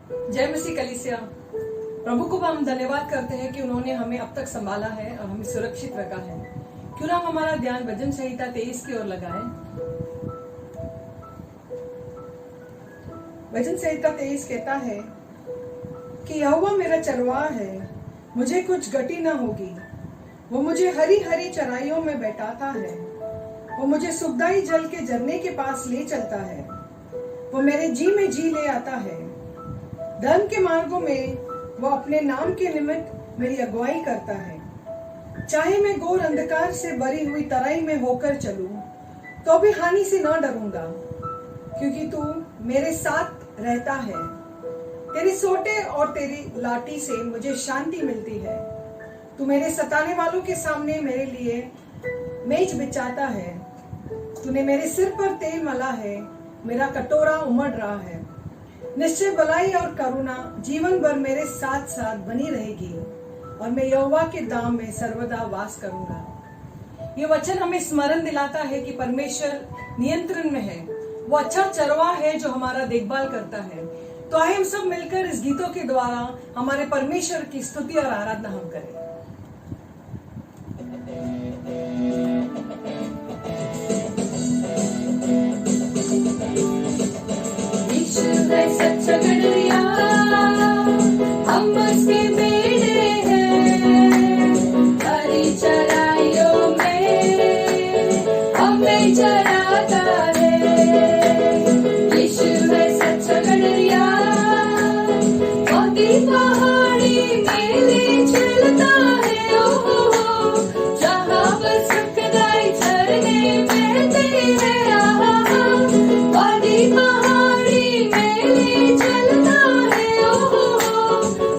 जय मसीह कलीसिया। प्रभु को हम धन्यवाद करते हैं कि उन्होंने हमें अब तक संभाला है और हमें सुरक्षित रखा है। क्यों ना हम हमारा ध्यान भजन संहिता 23 की ओर लगाएं। भजन संहिता 23 कहता है कि यहोवा मेरा चरवाहा है, मुझे कुछ गति न होगी। वो मुझे हरी हरी चराइयों में बैठाता है, वो मुझे सुखदाई जल के झरने के पास ले चलता है। वो मेरे जी में जी ले आता है। धर्म के मार्गों में वो अपने नाम के निमित्त मेरी अगुवाई करता है। चाहे मैं घोर अंधकार से भरी हुई तराई में होकर चलूं, तो भी हानि से न डरूंगा, क्योंकि तू मेरे साथ रहता है। तेरे सोटे और तेरी लाठी से मुझे शांति मिलती है। तू मेरे सताने वालों के सामने मेरे लिए मेज बिछाता है। तूने मेरे सिर पर तेल मला है, मेरा कटोरा उमड़ रहा है। निश्चय भलाई और करुणा जीवन भर मेरे साथ साथ बनी रहेगी, और मैं यहोवा के धाम में सर्वदा वास करूंगा। ये वचन हमें स्मरण दिलाता है कि परमेश्वर नियंत्रण में है। वो अच्छा चरवाहा है जो हमारा देखभाल करता है। तो आइए हम सब मिलकर इस गीतों के द्वारा हमारे परमेश्वर की स्तुति और आराधना हम करें। सच्चा गडरिया हम उसके बेड़े हैं, हरी चराइयों में हमें चराता है। यीशु है सच्चा गडरिया, मोती पहाड़ी में ले चलता है। ओहो, जहाँ पर सुखदाई झरने बहते हैं। आहा, वादी पहाड़ी में चलता है। ओहो,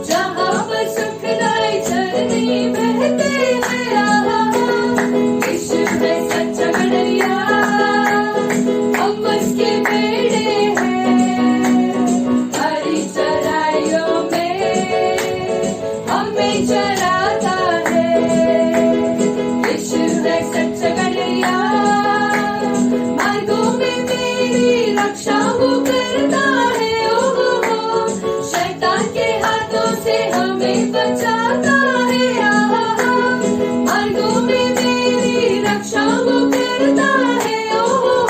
जहाँ पर सुखदाई झरने बहते हैं। आहा, यीशु है सच्चा गडरिया, हम उसके बेड़े हैं, हरी चराइयों में हमें चराता है। यीशु है सच्चा गडरिया, मार्गों में मेरी रक्षा वो करता है। ओहो, शैतान के हाथों से हमें बचाता है। आहा, मार्गों में मेरी रक्षा वो करता है। ओहो,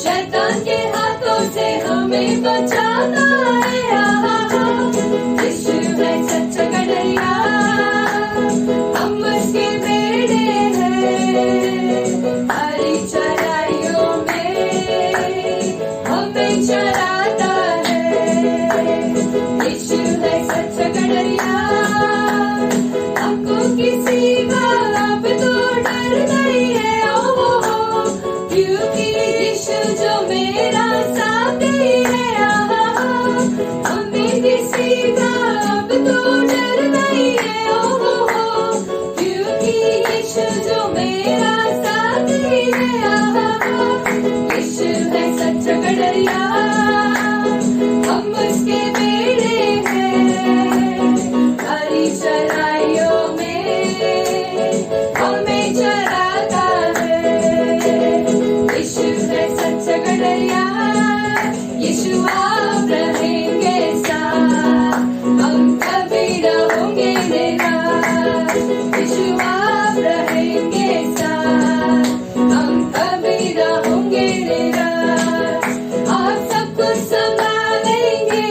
शैतान के हाथों से हमें बचाता है। आहा, यीशु है सच्चा गडरिया, हम उसके बेड़े हैं, हरी चराइयों में हमें चराता है। यीशु है सच्चा गडरिया, हमको किसी का अब तो डर नहीं है। ओहो, क्योंकि यीशु जो मेरा साथी है। आहा, हमें किसी का अब तो डर नहीं है। ओहो, क्योंकि यीशु जो मेरा साथी है। आहा, यीशु है सच्चा गडरिया, हम उसके बेड़े हैं, हरी चराइयों में हमें चराता है। यीशु है सच्चा गडरिया, यीशु आप रहेंगे साथ, हम कभी रहोगे निराश। यीशु आप रहेंगे साथ, हम कभी रहोगे निराश। आप सब कुछ संभालेंगे,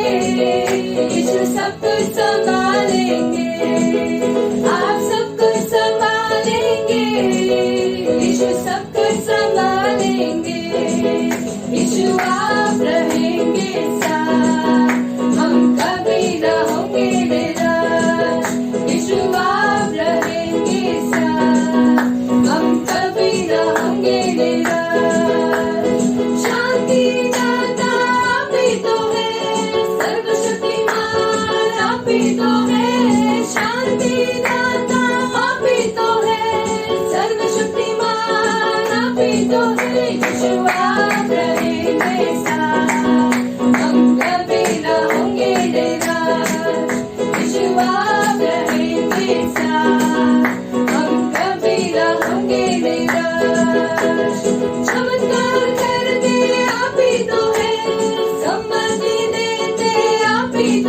यीशु सब कुछ संभालेंगे। आप सब कुछ संभालेंगे, यीशु सब कुछ संभालेंगे। यीशु आप रहेंगे साथ, हम कभी रहोगे निराश। यीशु आप रहेंगे साथ, हम कभी रहोगे निराश। शांति दाता आप ही तो है, सर्वशक्तिमान आप ही तो है। शांति दाता आप ही तो है, सर्वशक्तिमान आप ही तो है। यीशु आप रहेंगे साथ, हम कभी रहोगे निराश। यीशु आप रहेंगे साथ, हम कभी रहोगे निराश। चमत्कार करते आप ही तो है, समझ देते आप ही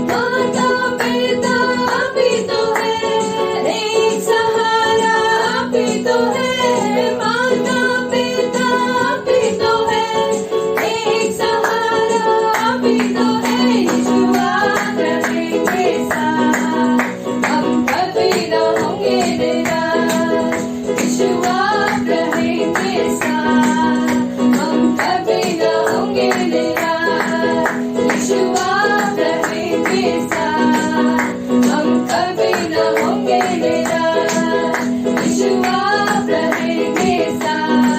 माता पिता आप ही तो है, एक सहारा आप ही तो है। माता पिता आप ही तो है, एक सहारा आप ही तो है। यीशु आप रहेंगे साथ, हम कभी न होंगे निराश। यीशु आप रहेंगे साथ, हम कभी न होंगे निराश। यीशु आप रहेंगे साथ, हम कभी न होंगे निराश। यीशु आप रहेंगे साथ,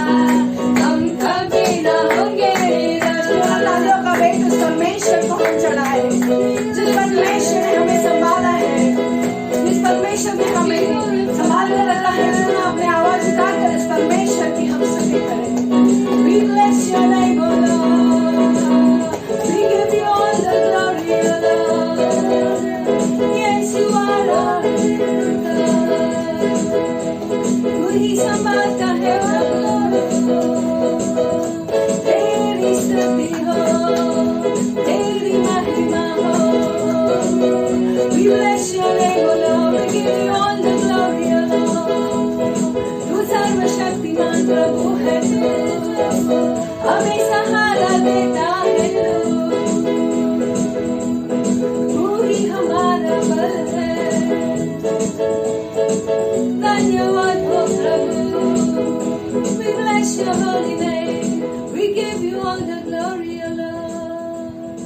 हम कभी न होंगे निराश। तालियों का भेंट उस परमेश्वर को हम चढ़ाए, जिस परमेश्वर ने हमें संभाला है, जिस परमेश्वर ने हमें संभालने रखा है। सुनो, अपने आवाज उठाकर इस परमेश्वर की हम स्तुति करें। We bless your name, O Lord. We give you all the glory, O Lord. Yes, you are our God. तू ही संभालता है प्रभु, तेरी स्तुति हो, तेरी महिमा हो। We bless your name, O Lord. We give you all the glory, O Lord. तू सर्वशक्तिमान प्रभु है, तू हमें सहारा देता है, तू ही हमारा बल है। धन्यवाद हो प्रभु। We bless your holy name. We give you all the glory, O Lord.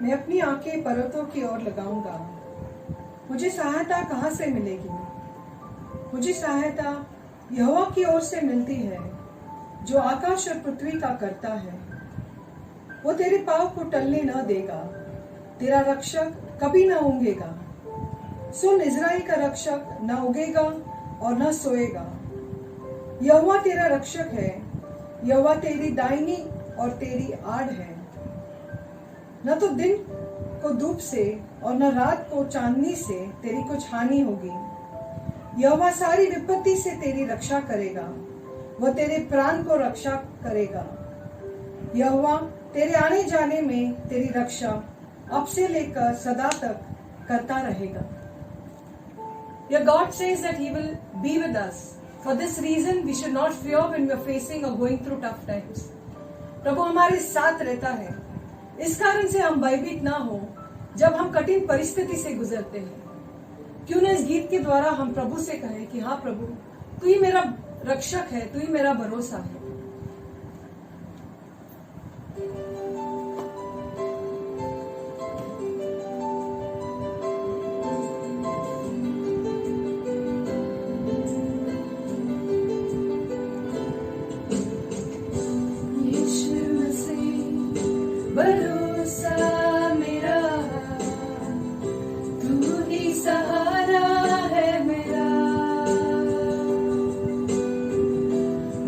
मैं अपनी आंखें पर्वतों की ओर लगाऊंगा। मुझे सहायता कहाँ से मिलेगी? मुझे सहायता यहोवा की ओर से मिलती है, जो आकाश और पृथ्वी का करता है। वो तेरे पाँव को टलने न देगा, तेरा रक्षक कभी न ऊँघेगा। सुन, इज़राइल का रक्षक न उगेगा और न सोएगा। यहोवा तेरा रक्षक है, यहोवा तेरी दाहिनी और तेरी आड़ है। न तो दिन को धूप से और न रात को चांदनी से तेरी कुछ हानि होगी। यहोवा सारी विपत्ति से तेरी रक्षा करेगा, वह तेरे प्राण को रक्षा करेगा। यहोवा तेरे आने जाने में तेरी रक्षा अब से लेकर सदा तक करता रहेगा। Your God says that He will be with us. For this reason, we should not fear when we are facing or going through tough times. प्रभु हमारे साथ रहता है, इस कारण से हम भयभीत ना हो जब हम कठिन परिस्थिति से गुजरते हैं। क्यों न इस गीत के द्वारा हम प्रभु से कहें कि हाँ प्रभु, तू ही मेरा रक्षक है, तू ही मेरा भरोसा है। भरोसा मेरा, तू ही सहारा है मेरा।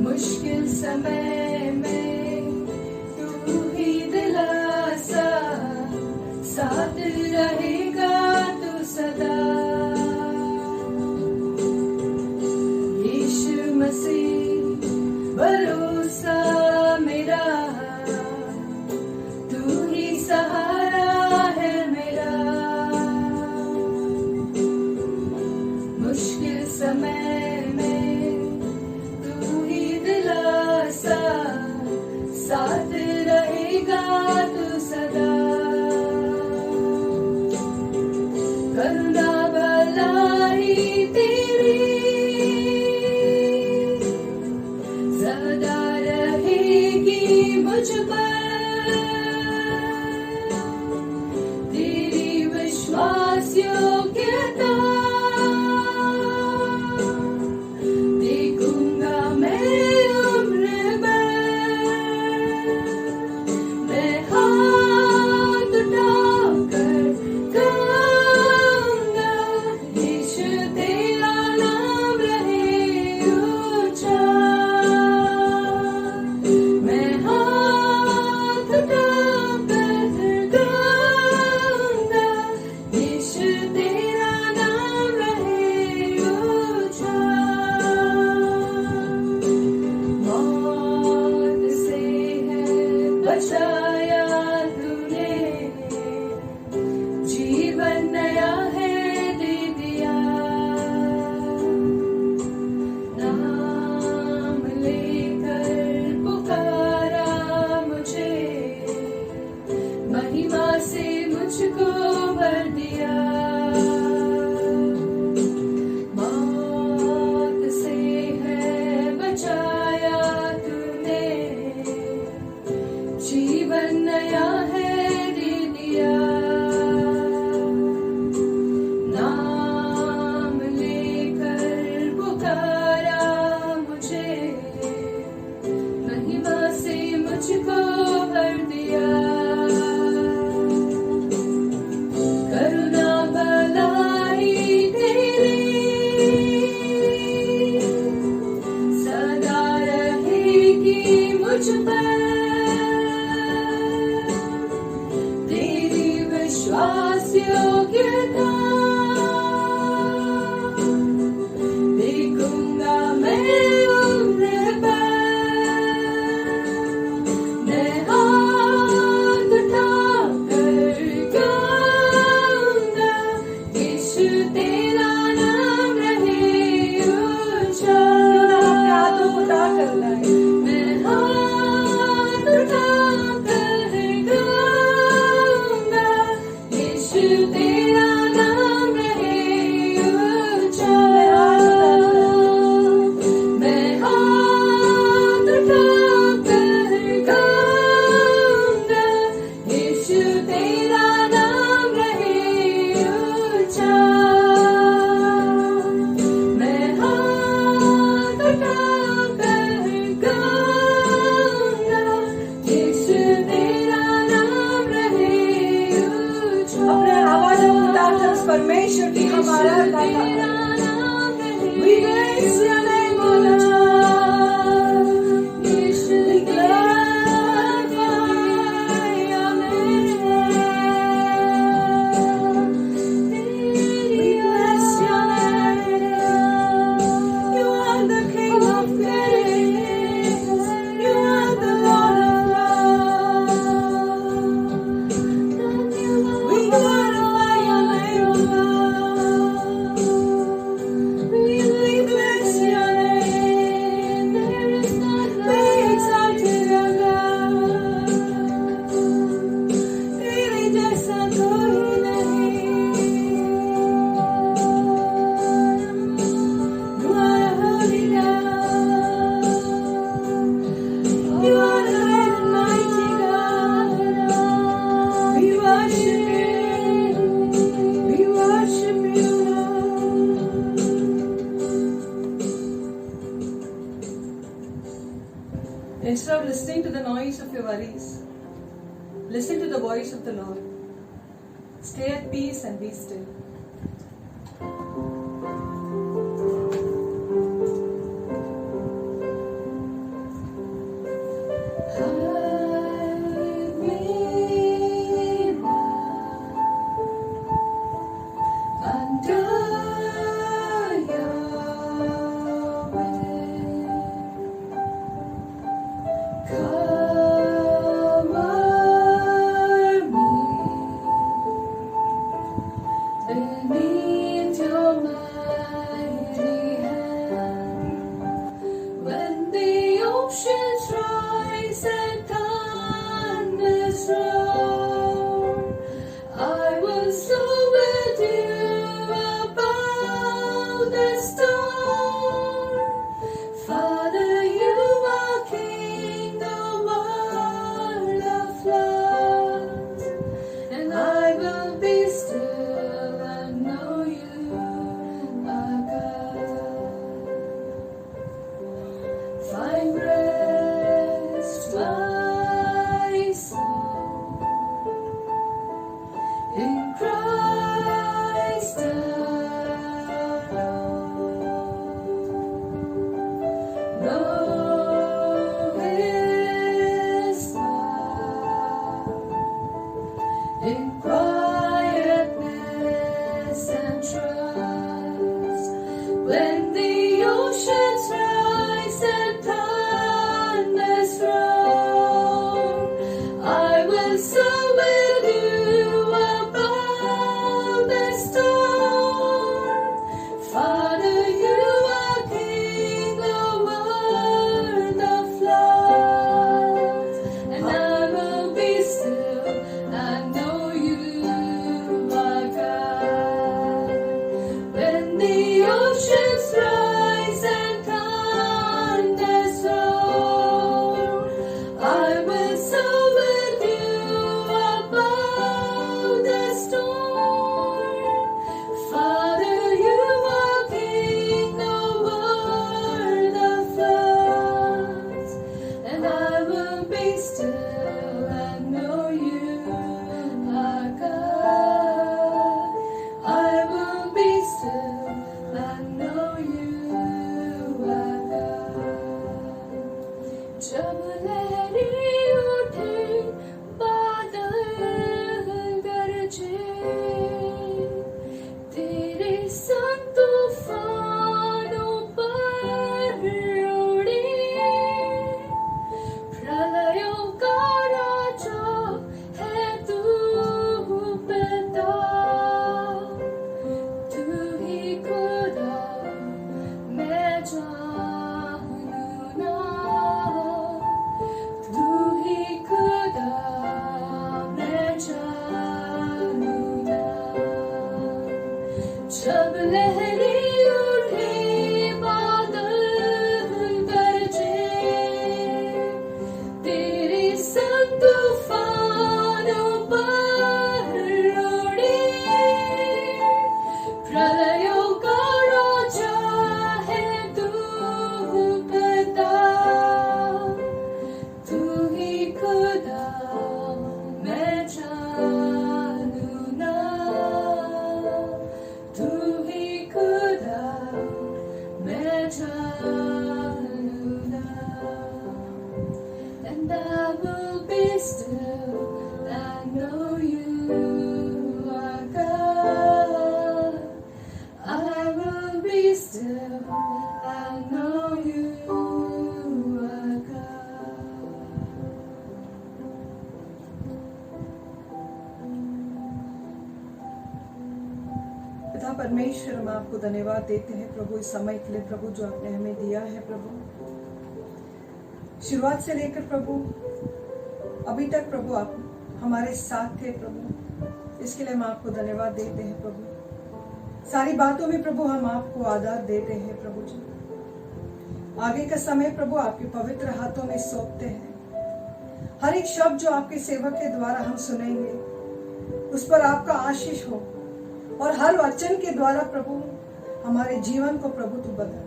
मुश्किल समय में तू ही दिलासा, साथ रहेगा तू सदा। यीशु मसीह भरोसा मेरा, सहारा है मेरा। मुश्किल समय में तू ही दिलासा, साथ रहेगा तू सदा। करुणा भलाई तेरी सदा रहेगी मुझ पर। योग्यता देखूंगा मैं उम्र भर, मैं हाथ उठाकर गाऊंगा, यीशु तेरा नाम रहे ऊंचा। मैं हाथ उठा बचाया तूने, जीवन नया है दे दिया। नाम लेकर पुकारा मुझे, महिमा से मुझको भर दिया। मौत से है बचाया तूने, जीवन नया है दे दिया। नाम लेकर पुकारा मुझे, महिमा से मुझको भर दिया। करुणा भलाई तेरी सदा रहेगी मुझ पर, तेरी विश्वास योग्यता देखूंगा मैं उम्र भर। मैं हाथ उठाकर गाऊंगा, यीशु तेरा नाम रहे ऊंचा। अपने हाथों को उठा कर लाए। मैं हाथ उठाकर गाऊंगा, यीशु तेरा नाम रहे ऊंचा। मैं हाथ उठाकर गाऊंगा, यीशु तेरा नाम रहे ऊंचा। मैं हाथ उठाकर गाऊंगा, यीशु तेरा नाम रहे ऊंचा। अपने आवाज़ों को उठाकर उस परमेश्वर की हम आराधना तेरा करें। नाम रहे We bless your name, O Lord. Yeshu We तेरा glorify your name. We bless your name. You are the King of Kings. You are the Lord of Lords. We glorify your name, O Lord. We bless your name. There is none We like exalt your God. तेरे जैसा कोई नहीं। You are a holy God. You are the great and mighty God. We worship you. We worship you, Lord. Instead of listening to the noise of your worries, listen to the voice of the Lord. Stay at peace and be still. Hide me under your wing. Cover me beneath your mighty hand. When the oceans rise and thunders roar, I will soar with you above the storm. Father, you are King, the world of floods, and I will be still and know you are God. Find rest, my soul, will be still and know you are God. I will be still and know you are God. पिता परमेश्वर, हम आपको धन्यवाद देते हैं प्रभु इस समय के लिए प्रभु जो आपने हमें दिया है प्रभु। शुरुआत से लेकर प्रभु अभी तक प्रभु आप हमारे साथ थे प्रभु, इसके लिए हम आपको धन्यवाद देते हैं प्रभु। सारी बातों में प्रभु हम आपको आदर देते हैं प्रभु जी। आगे का समय प्रभु आपके पवित्र हाथों में सौंपते हैं। हर एक शब्द जो आपके सेवक के द्वारा हम सुनेंगे उस पर आपका आशीष हो, और हर वचन के द्वारा प्रभु हमारे जीवन को प्रभु तू बदल।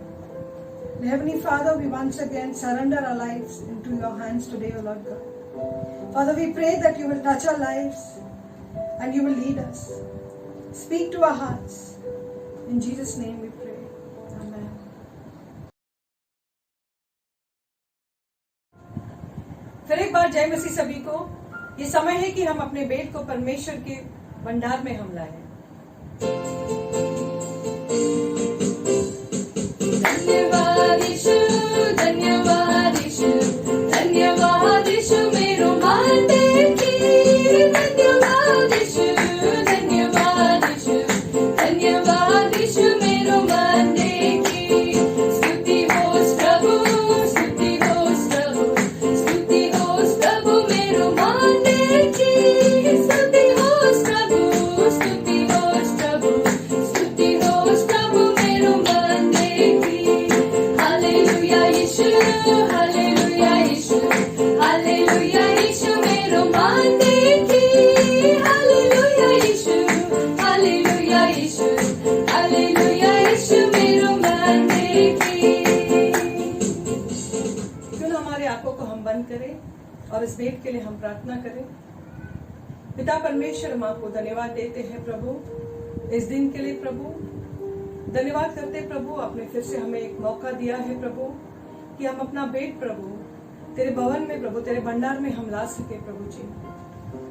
Heavenly Father, we once again surrender our lives into your hands today, O Lord God. Father, we pray that you will touch our lives and you will lead us. Speak to our hearts. In Jesus' name we pray. Amen. फिर एक बार जय मसीह सभी को। ये समय है कि हम अपने बेट को परमेश्वर के भंडार में हम लाएं। धन्यवाद यीशु, धन्यवाद यीशु, धन्यवाद यीशु मेरो मानने की। धन्यवाद यीशु, धन्यवाद यीशु, धन्यवाद यीशु मेरो मानने की। स्तुति हो प्रभु, स्तुति हो प्रभु, स्तुति हो प्रभु मेरो मानने की। स्तुति हो प्रभु, स्तुति हो प्रभु, स्तुति हो प्रभु मेरो मानने की। हालेलुया यीशु, हालेलुया यीशु, हालेलुया यीशु मेरो मानने की। हालेलुया यीशु, हालेलुया यीशु, हालेलुया यीशु मेरो मानने की। क्यों ना हमारे आंखों को हम बंद करें और इस भेंट के लिए हम प्रार्थना करें। पिता परमेश्वर, हम आपको धन्यवाद देते हैं प्रभु इस दिन के लिए प्रभु। धन्यवाद करते प्रभु, आपने फिर से हमें एक मौका दिया है प्रभु कि हम अपना भेंट प्रभु तेरे भवन में प्रभु तेरे भंडार में हम ला सके प्रभु जी।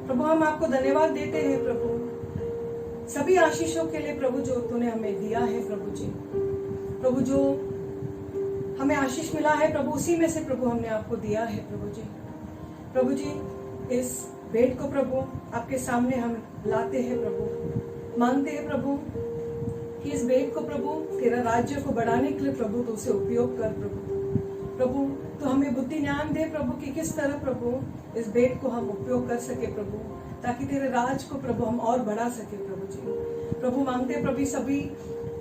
प्रभु हम आपको धन्यवाद देते हैं प्रभु सभी आशीषों के लिए प्रभु जो तूने हमें दिया है प्रभु जी। प्रभु जो हमें आशीष मिला है प्रभु उसी में से प्रभु हमने आपको दिया है प्रभु जी। प्रभु जी इस भेंट को प्रभु आपके सामने हम लाते हैं प्रभु, मांगते हैं प्रभु कि इस भेंट को प्रभु तेरा राज्य को बढ़ाने के लिए प्रभु तो उसे उपयोग कर प्रभु। प्रभु तो हमें बुद्धि ज्ञान दे प्रभु कि किस तरह प्रभु इस भेंट को हम उपयोग कर सके प्रभु, ताकि तेरे राज को प्रभु हम और बढ़ा सके प्रभु जी। प्रभु मांगते हैं प्रभु सभी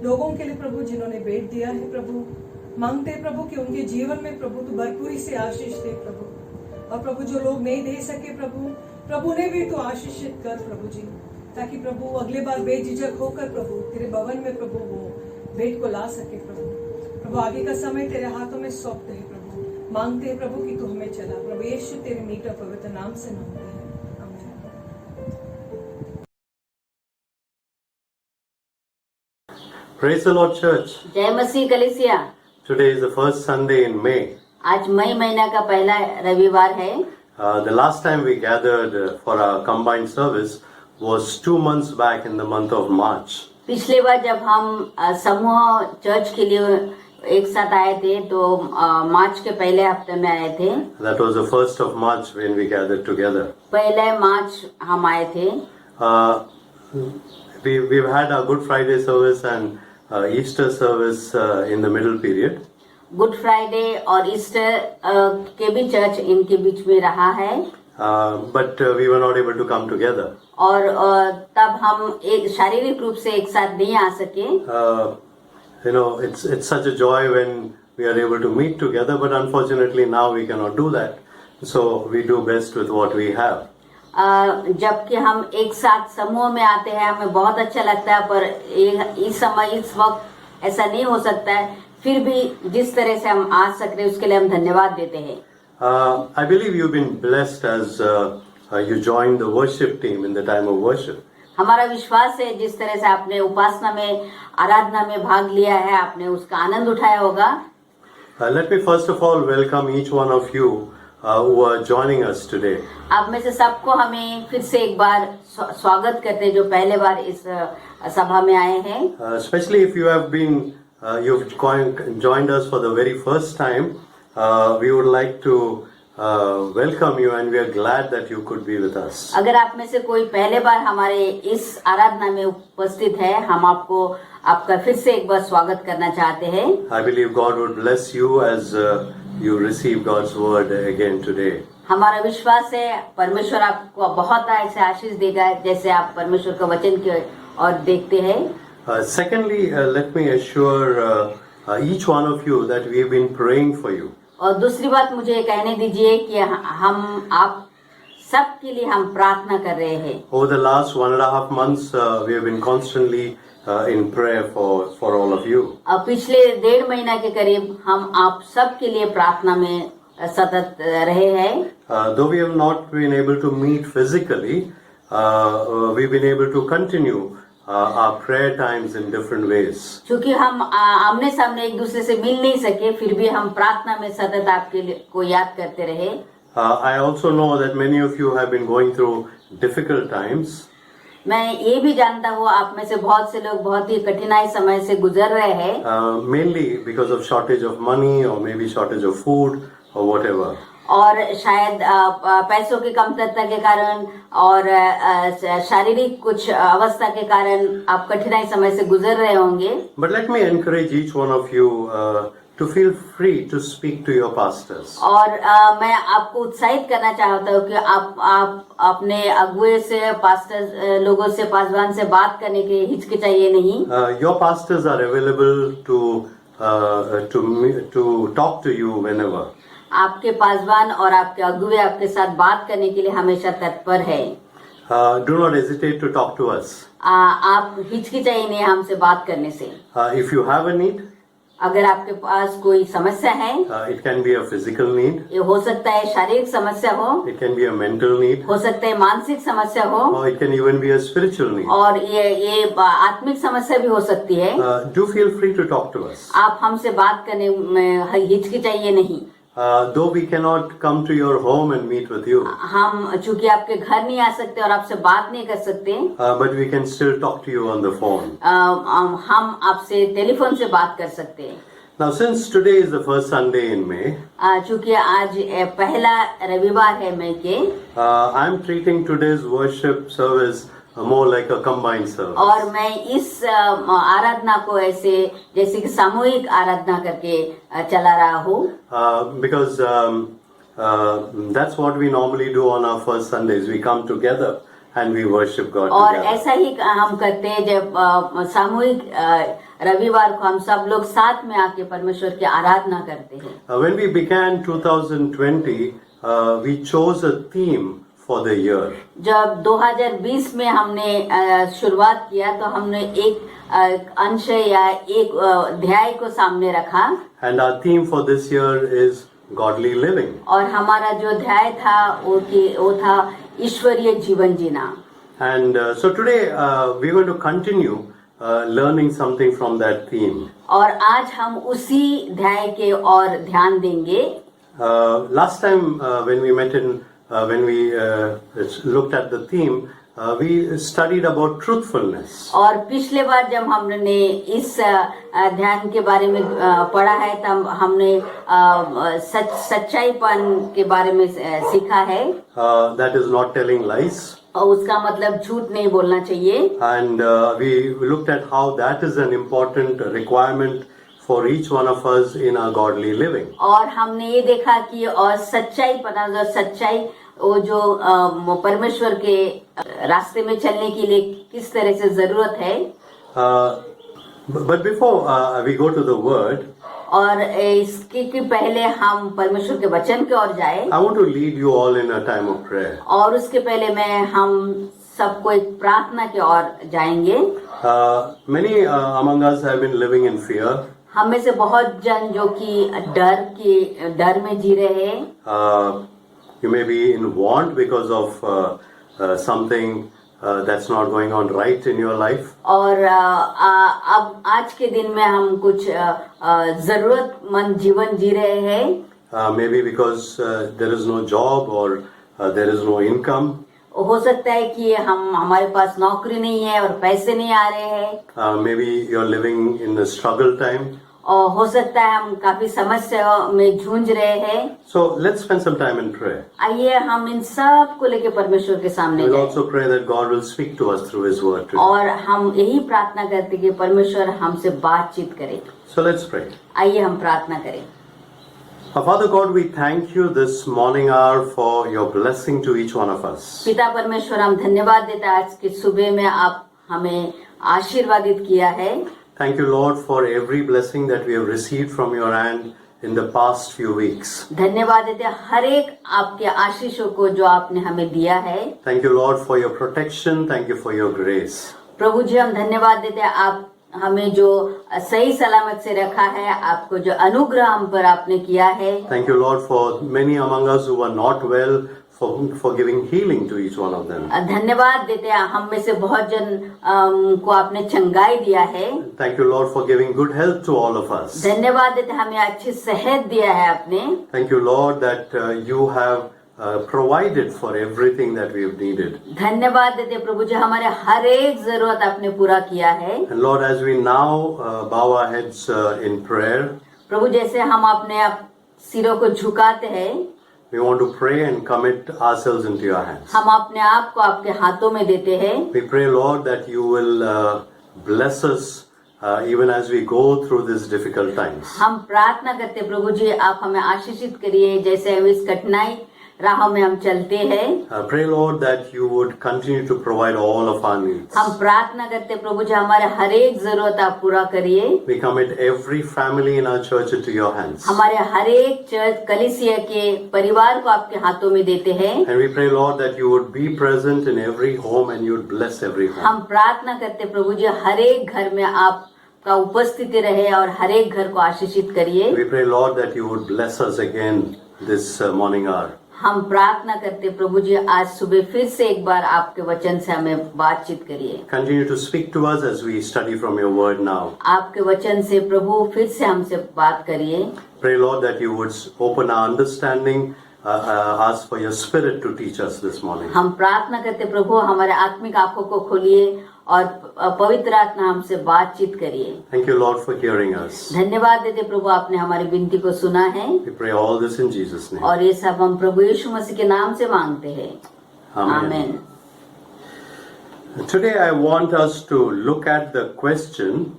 लोगों के लिए प्रभु जिन्होंने भेंट दिया है प्रभु, मांगते हैं प्रभु कि उनके जीवन में प्रभु तू भरपूरी से आशीष दे प्रभु, और प्रभु जो लोग नहीं दे सके प्रभु प्रभु ने भी तो आशीषित कर प्रभु जी, ताकि प्रभु अगले बार बेझिझक होकर प्रभु तेरे भवन में प्रभु वो भेंट को ला सके प्रभु। प्रभु आगे का समय तेरे हाथों में सौंपते हैं प्रभु, मांगते हैं प्रभु कि तू हमें चला प्रभु यीशु तेरे मीठा पवित्र नाम से मांगते हैं, आमीन। Praise the Lord, Church. जय मसीह कलीसिया। Today is the first Sunday in May. आज मई महीना का पहला रविवार है। The last time we gathered for our combined service was 2 months back in the month of March. पिछले बार जब हम समूह चर्च के लिए एक साथ आए थे तो मार्च के पहले हफ्ते में आए थे। That was the 1st of March when we gathered together. पहले मार्च हम आए थे। We've had our Good Friday service and Easter service in the middle period. Good Friday और ईस्टर के भी चर्च इनके बीच में रहा है। But we were not able to come together. और तब हम एक शारीरिक रूप से एक साथ नहीं आ सके। You know, it's such a joy when we are able to meet together, but unfortunately now we cannot do that. So we do best with what we have. जबकि हम एक साथ समूह में आते हैं हमें बहुत अच्छा लगता है, पर इस समय इस वक्त ऐसा नहीं हो सकता है। फिर भी जिस तरह से हम आ सकते हैं उसके लिए हम धन्यवाद देते हैं। I believe you've been blessed as you joined the worship team in the time of worship. हमारा विश्वास है जिस तरह से आपने उपासना में आराधना में भाग लिया है आपने उसका आनंद उठाया होगा। Let me first of all welcome each one of you who are joining us today. आप में से सबको हमें फिर से एक बार स्वागत करते हैं जो पहले बार इस सभा में आए हैं। Especially if you have been, you've joined us for the very first time, we would like to welcome you and we are glad that you could be with us. अगर आप में से कोई पहले बार हमारे इस आराधना में उपस्थित है, हम आपका फिर से एक बार स्वागत करना चाहते हैं। I believe God would bless you as you receive God's word again today. हमारा विश्वास है परमेश्वर आपको बहुत ऐसे आशीष देगा जैसे आप परमेश्वर का वचन की ओर देखते हैं। Secondly, let me assure each one of you that we have been praying for you. और दूसरी बात मुझे कहने दीजिए कि हम आप सब के लिए हम प्रार्थना कर रहे हैं। Over the last 1.5 months, we have been constantly in prayer for all of you. अब पिछले 1.5 महीना के करीब हम आप सब के लिए प्रार्थना में सतत रहे हैं। Though we have not been able to meet physically, we've been able to continue our prayer times in different ways. क्योंकि हम आमने सामने एक दूसरे से मिल नहीं सके, फिर भी हम प्रार्थना में सतत आपके लिए को याद करते रहे। I also know that many of you have been going through difficult times. मैं ये भी जानता हूँ आप में से बहुत से लोग बहुत ही कठिनाई समय से गुजर रहे हैं। Mainly because of shortage of money or maybe shortage of food or whatever. और शायद पैसों की कमतरता के कारण और शारीरिक कुछ अवस्था के कारण आप कठिनाई समय से गुजर रहे होंगे। But let me encourage each one of you to feel free to speak to your pastors. और मैं आपको उत्साहित करना चाहता हूँ कि आप अपने अगुए से पास्टर लोगों से पासवान से बात करने के हिचकिचाइए नहीं। Your pastors are available to talk to you whenever. आपके पासवान और आपके अगुए आपके साथ बात करने के लिए हमेशा तत्पर है। Do not hesitate to talk to us. आप हिचकिचाइए नहीं हमसे बात करने से। If you have a need, अगर आपके पास कोई समस्या है, it can be a physical need. ये हो सकता है शारीरिक समस्या हो, It can be a mental need. हो सकता है मानसिक समस्या हो, Or it can even be a spiritual need. और ये आत्मिक समस्या भी हो सकती है। Do feel free to talk to us. आप हमसे बात करने में हिचकिचाइए नहीं। Though we cannot come to your home and meet with you, हम चूंकि आपके घर नहीं आ सकते और आपसे बात नहीं कर सकते, but we can still talk to you on the phone. हम आपसे टेलीफोन से बात कर सकते हैं। Now, since today is the first Sunday in May, चूंकि आज पहला रविवार है मई के, I'm treating today's worship service more like a combined service. और मैं इस आराधना को ऐसे जैसे कि सामूहिक आराधना करके चला रहा हूँ। Because that's what we normally do on our first Sundays. We come together and we worship God और together. ऐसा ही हम करते हैं जब सामूहिक रविवार को हम सब लोग साथ में आके परमेश्वर की आराधना करते हैं। When we began 2020, we chose a theme for the year. जब 2020 में हमने शुरुआत किया तो हमने एक अंश या एक अध्याय को सामने रखा। And our theme for this year is godly living. और हमारा जो अध्याय था वो था ईश्वरीय जीवन जीना। And so today we're going to continue learning something from that theme. और आज हम उसी अध्याय के और ध्यान देंगे। Last time when we met in when we looked at the theme, we studied about truthfulness. और पिछले बार जब हमने इस ध्यान के बारे में पढ़ा है तब हमने सच्चाईपन के बारे में सीखा है। That is not telling lies. और उसका मतलब झूठ नहीं बोलना चाहिए। And we looked at how that is an important requirement for each one of us in our godly living. और हमने ये देखा कि और सच्चाईपना जो सच्चाई वो जो परमेश्वर के रास्ते में चलने के लिए किस तरह से जरूरत है। But before we go to the word, और इसके पहले हम परमेश्वर के वचन की ओर जाए, I want to lead you all in a time of prayer. और उसके पहले हम सबको एक प्रार्थना की ओर जाएंगे। Many among us have been living in fear. हम में से बहुत जन जो कि डर में जी रहे हैं। You may be in want because of something that's not going on right in your life. और अब आज के दिन में हम कुछ जरूरतमंद जीवन जी रहे हैं। maybe because there is no job or there is no income. हो सकता है कि हमारे पास नौकरी नहीं है और पैसे नहीं आ रहे हैं, Maybe you're living in a struggle time. और हो सकता है हम काफी समस्याओं में जूझ रहे हैं। So let's spend some time in prayer. आइए हम इन सब को लेकर परमेश्वर के सामने We'll जाएं। also pray that God will speak to us through His Word today. और हम यही प्रार्थना करते हैं कि परमेश्वर हमसे बातचीत करे। So let's pray. आइए हम प्रार्थना करें। Our Father God, we thank you this morning hour for your blessing to each one of us. पिता परमेश्वर, हम धन्यवाद देते हैं आज की सुबह में आप हमें आशीर्वादित किया है। Thank you, Lord, for every blessing that we have received from your hand in the past few weeks. धन्यवाद देते हैं हर एक आपके आशीषों को जो आपने हमें दिया है। Thank you, Lord, for your protection. Thank you for your grace. प्रभु जी, हम धन्यवाद देते हैं आप हमें जो सही सलामत से रखा है, आपको जो अनुग्रह हम पर आपने किया है। Thank you, Lord, for many among us who are not well, for giving healing to each one of them. धन्यवाद देते हैं हम में से बहुत जन को आपने चंगाई दिया है। Thank you, Lord, for giving good health to all of us. धन्यवाद देते हैं हमें अच्छी सेहत दिया है आपने। Thank you, Lord, that you have provided for everything that we have needed. धन्यवाद देते हैं प्रभु जी, हमारे हर एक जरूरत आपने पूरा किया है। And Lord, as we now bow our heads in prayer, प्रभु, जैसे हम अपने सिरों को झुकाते हैं, we want to pray and commit ourselves into your hands. हम अपने आप को आपके हाथों में देते हैं। We pray, Lord, that you will bless us even as we go through these difficult times. हम प्रार्थना करते हैं प्रभु जी, आप हमें आशीषित करिए जैसे हम इस कठिनाई राहों में हम चलते हैं। Pray, Lord, that you would continue to provide all of our needs. हम प्रार्थना करते हैं प्रभु जी, हमारे हर एक जरूरत आप पूरा करिए। We commit every family in our church into your hands. हमारे हर एक चर्च कलीसिया के परिवार को आपके हाथों में देते हैं। And we pray, Lord, that you would be present in every home and you would bless every home. हम प्रार्थना करते हैं प्रभु जी, हर एक घर में आपका उपस्थिति रहे और हर एक घर को आशीषित करिए। We pray, Lord, that you would bless us again this morning hour. हम प्रार्थना करते प्रभु जी, आज सुबह फिर से एक बार आपके वचन से हमें बातचीत करिए। Continue to speak to us as we study from your word now. आपके वचन से प्रभु फिर से हमसे बात करिए। Pray, Lord, that you would open our understanding, ask for your spirit to teach us this morning. हम प्रार्थना करते प्रभु, हमारे आत्मिक आंखों को खोलिए और पवित्र आत्मा हमसे बातचीत करिए। Thank you, Lord, for hearing us. धन्यवाद देते प्रभु, आपने हमारी विनती को सुना है। We pray all this in Jesus' name. और ये सब हम प्रभु यीशु मसीह के नाम से मांगते हैं। Amen. आमीन। Today I want us to look at the question,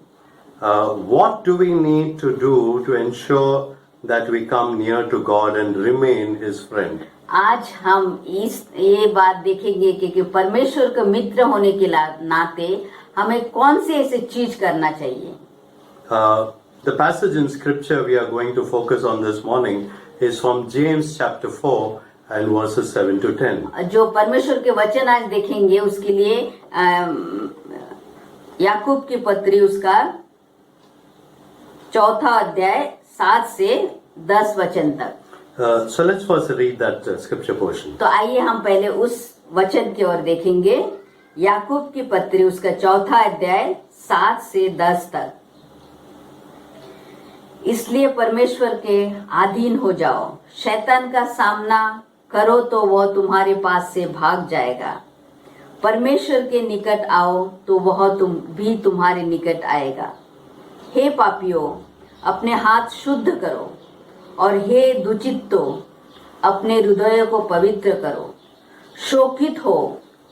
what do we need to do to ensure that we come near to God and remain His friend? आज हम ये बात देखेंगे कि परमेश्वर के मित्र होने के नाते हमें कौन सी ऐसी चीज करना चाहिए। The passage in scripture we are going to focus on this morning is from James chapter 4 and verses 7 to 10. जो परमेश्वर के वचन आज देखेंगे उसके लिए याकूब की पत्री उसका 4 अध्याय 7 से 10 वचन तक। So let's first read that scripture portion. तो आइए हम पहले उस वचन की ओर देखेंगे। याकूब की पत्री उसका 4 अध्याय 7 से 10 तक। इसलिए परमेश्वर के अधीन हो जाओ, शैतान का सामना करो तो वह तुम्हारे पास से भाग जाएगा। परमेश्वर के निकट आओ तो वह भी तुम्हारे निकट आएगा। हे पापियों, अपने हाथ शुद्ध करो, और हे दुचित्तो, अपने हृदय को पवित्र करो। शोकित हो,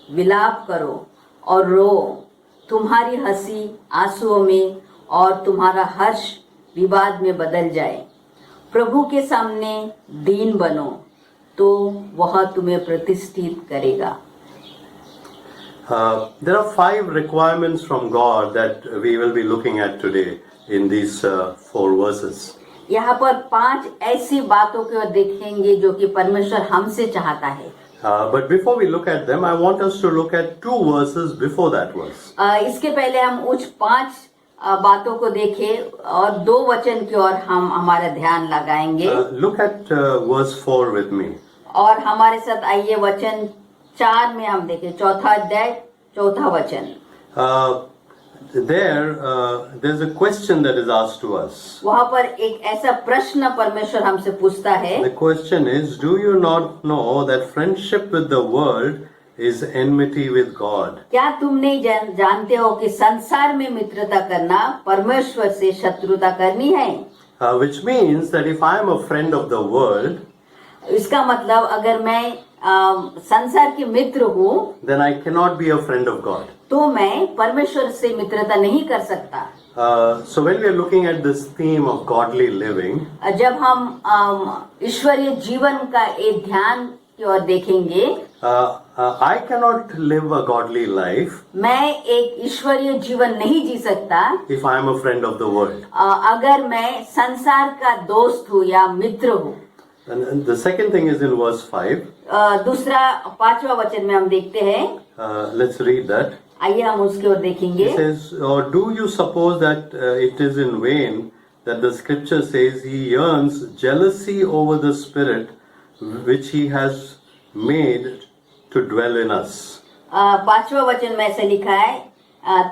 विलाप करो और रो। तुम्हारी हंसी आंसुओं में और तुम्हारा हर्ष विवाद में बदल जाए। प्रभु के सामने दीन बनो तो वह तुम्हें प्रतिष्ठित करेगा। There are 5 requirements from God that we will be looking at today in these 4 verses. यहाँ पर 5 ऐसी बातों को देखेंगे जो कि परमेश्वर हमसे चाहता है। But before we look at them, I want us to look at 2 verses before that verse. इसके पहले हम उस 5 बातों को देखें और 2 वचन की ओर हम हमारा ध्यान लगाएंगे। Look at verse 4 with me. और हमारे साथ आइए वचन 4 में हम देखें, 4 अध्याय 4 वचन। there's a question that is asked to us. वहाँ पर एक ऐसा प्रश्न परमेश्वर हमसे पूछता है, The question is, do you not know that friendship with the world is enmity with God? क्या तुम नहीं जानते हो कि संसार में मित्रता करना परमेश्वर से शत्रुता करनी है? Which means that if I am a friend of the world, इसका मतलब अगर मैं संसार के मित्र हूँ then I cannot be a friend of God. तो मैं परमेश्वर से मित्रता नहीं कर सकता। So when we are looking at this theme of godly living, जब हम ईश्वरीय जीवन का एक ध्यान की ओर देखेंगे, I cannot live a godly life मैं एक ईश्वरीय जीवन नहीं जी सकता if I am a friend of the world. अगर मैं संसार का दोस्त हूँ या मित्र हूँ। And the second thing is in verse 5. दूसरा 5वां वचन में हम देखते हैं, Let's read that. आइए हम उसकी ओर देखेंगे। It says, or do you suppose that it is in vain that the scripture says he yearns jealousy over the spirit which he has made to dwell in us? 5वां वचन में ऐसे लिखा है,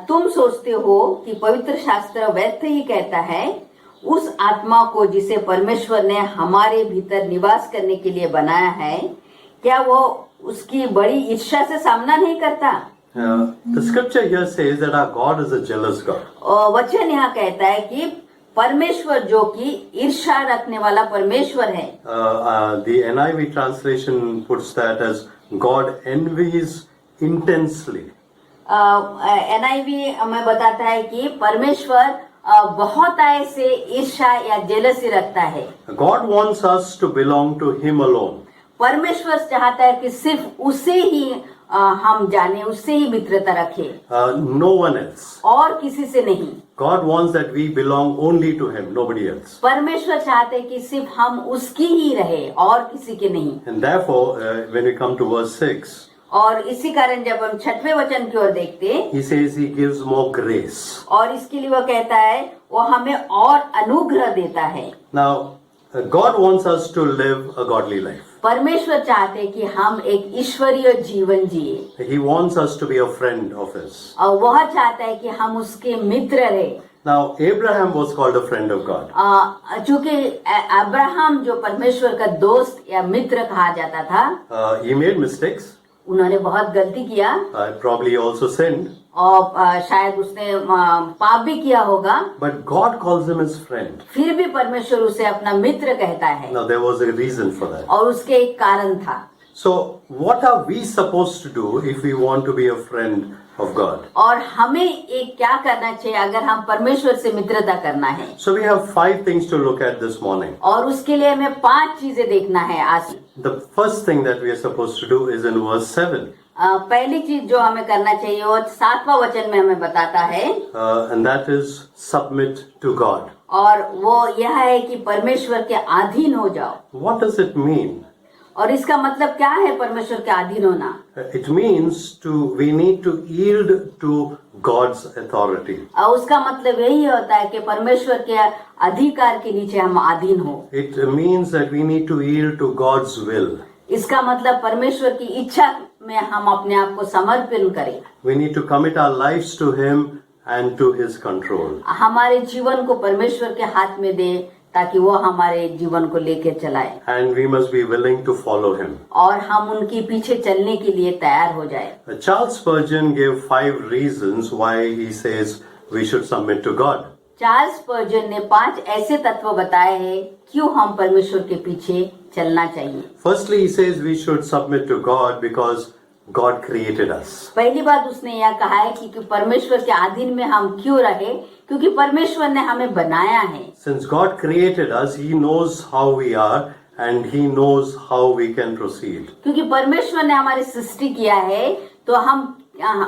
तुम सोचते हो कि पवित्र शास्त्र व्यर्थ ही कहता है, उस आत्मा को जिसे परमेश्वर ने हमारे भीतर निवास करने के लिए बनाया है, क्या वो उसकी बड़ी इच्छा से सामना नहीं करता? The scripture here says that our God is a jealous God. वचन यहाँ कहता है कि परमेश्वर जो कि ईर्ष्या रखने वाला परमेश्वर है। The NIV translation puts that as God envies intensely. NIV हमें बताता है कि परमेश्वर बहुत ऐसे ईर्ष्या या जेलसी रखता है। God wants us to belong to Him alone. परमेश्वर चाहता है कि सिर्फ उसे ही हम जाने, उससे ही मित्रता रखें, No one else. और किसी से नहीं। God wants that we belong only to Him, nobody else. परमेश्वर चाहते हैं कि सिर्फ हम उसकी ही रहे और किसी के नहीं। And therefore, when we come to verse 6, और इसी कारण जब हम 6वें वचन की ओर देखते हैं, He says He gives more grace. और इसके लिए वो कहता है वो हमें और अनुग्रह देता है। Now, God wants us to live a godly life. परमेश्वर चाहते हैं कि हम एक ईश्वरीय जीवन जिए, He wants us to be a friend of His. और वह चाहता है कि हम उसके मित्र रहे। Now, Abraham was called a friend of God. चूंकि अब्राहम जो परमेश्वर का दोस्त या मित्र कहा जाता था, He made mistakes. उन्होंने बहुत गलती किया, Probably also sinned. और शायद उसने पाप भी किया होगा, But God calls him his friend. फिर भी परमेश्वर उसे अपना मित्र कहता है, Now, there was a reason for that. और उसके एक कारण था। So, what are we supposed to do if we want to be a friend of God? और हमें एक क्या करना चाहिए अगर हम परमेश्वर से मित्रता करना है? So, we have 5 things to look at this morning. और उसके लिए हमें 5 चीजें देखना है आज। The first thing that we are supposed to do is in verse 7. पहली चीज जो हमें करना चाहिए वो 7वां वचन में हमें बताता है, And that is submit to God. और वो यह है कि परमेश्वर के अधीन हो जाओ। What does it mean? और इसका मतलब क्या है परमेश्वर के अधीन होना? It means we need to yield to God's authority. और उसका मतलब यही होता है कि परमेश्वर के अधिकार के नीचे हम अधीन हो। It means that we need to yield to God's will. इसका मतलब परमेश्वर की इच्छा में हम अपने आप को समर्पण करें। We need to commit our lives to Him and to His control. हमारे जीवन को परमेश्वर के हाथ में दे ताकि वो हमारे जीवन को लेकर चलाए, And we must be willing to follow Him. और हम उनके पीछे चलने के लिए तैयार हो जाए। Charles Spurgeon gave 5 reasons why he says we should submit to God. Charles Spurgeon ने 5 ऐसे तत्व बताए हैं क्यों हम परमेश्वर के पीछे चलना चाहिए। Firstly, he says we should submit to God because God created us. पहली बात उसने यह कहा है कि परमेश्वर के अधीन में हम क्यों रहे, क्योंकि परमेश्वर ने हमें बनाया है। Since God created us, He knows how we are and He knows how we can proceed. क्योंकि परमेश्वर ने हमारी सृष्टि किया है तो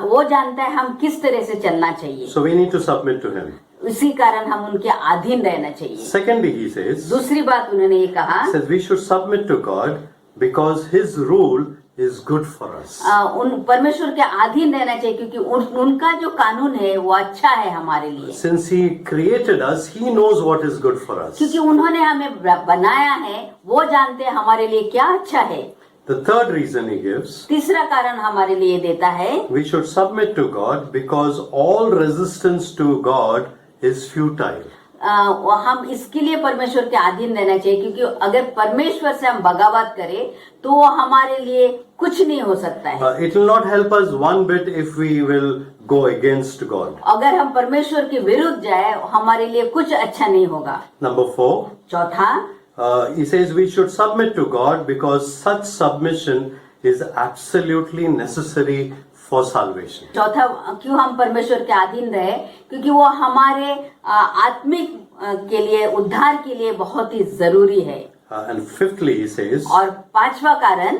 वो जानता है हम किस तरह से चलना चाहिए। So we need to submit to Him. इसी कारण हम उनके अधीन रहना चाहिए। Secondly, he says, दूसरी बात उन्होंने ये कहा, says we should submit to God because His rule is good for us. उन परमेश्वर के अधीन रहना चाहिए क्योंकि उनका जो कानून है वो अच्छा है हमारे लिए। Since He created us, He knows what is good for us. क्योंकि उन्होंने हमें बनाया है, वो जानते हैं हमारे लिए क्या अच्छा है। The third reason he gives, तीसरा कारण हमारे लिए देता है, we should submit to God because all resistance to God is futile. हम इसके लिए परमेश्वर के अधीन रहना चाहिए, क्योंकि अगर परमेश्वर से हम बगावत करें तो वो हमारे लिए कुछ नहीं हो सकता है। It will not help us one bit if we will go against God. अगर हम परमेश्वर के विरुद्ध जाए हमारे लिए कुछ अच्छा नहीं होगा। Number 4, चौथा, he says we should submit to God because such submission is absolutely necessary for salvation. चौथा क्यों हम परमेश्वर के अधीन रहे, क्योंकि वो हमारे आत्मिक के लिए, उद्धार के लिए बहुत ही जरूरी है। And fifthly, he says, और पांचवा कारण,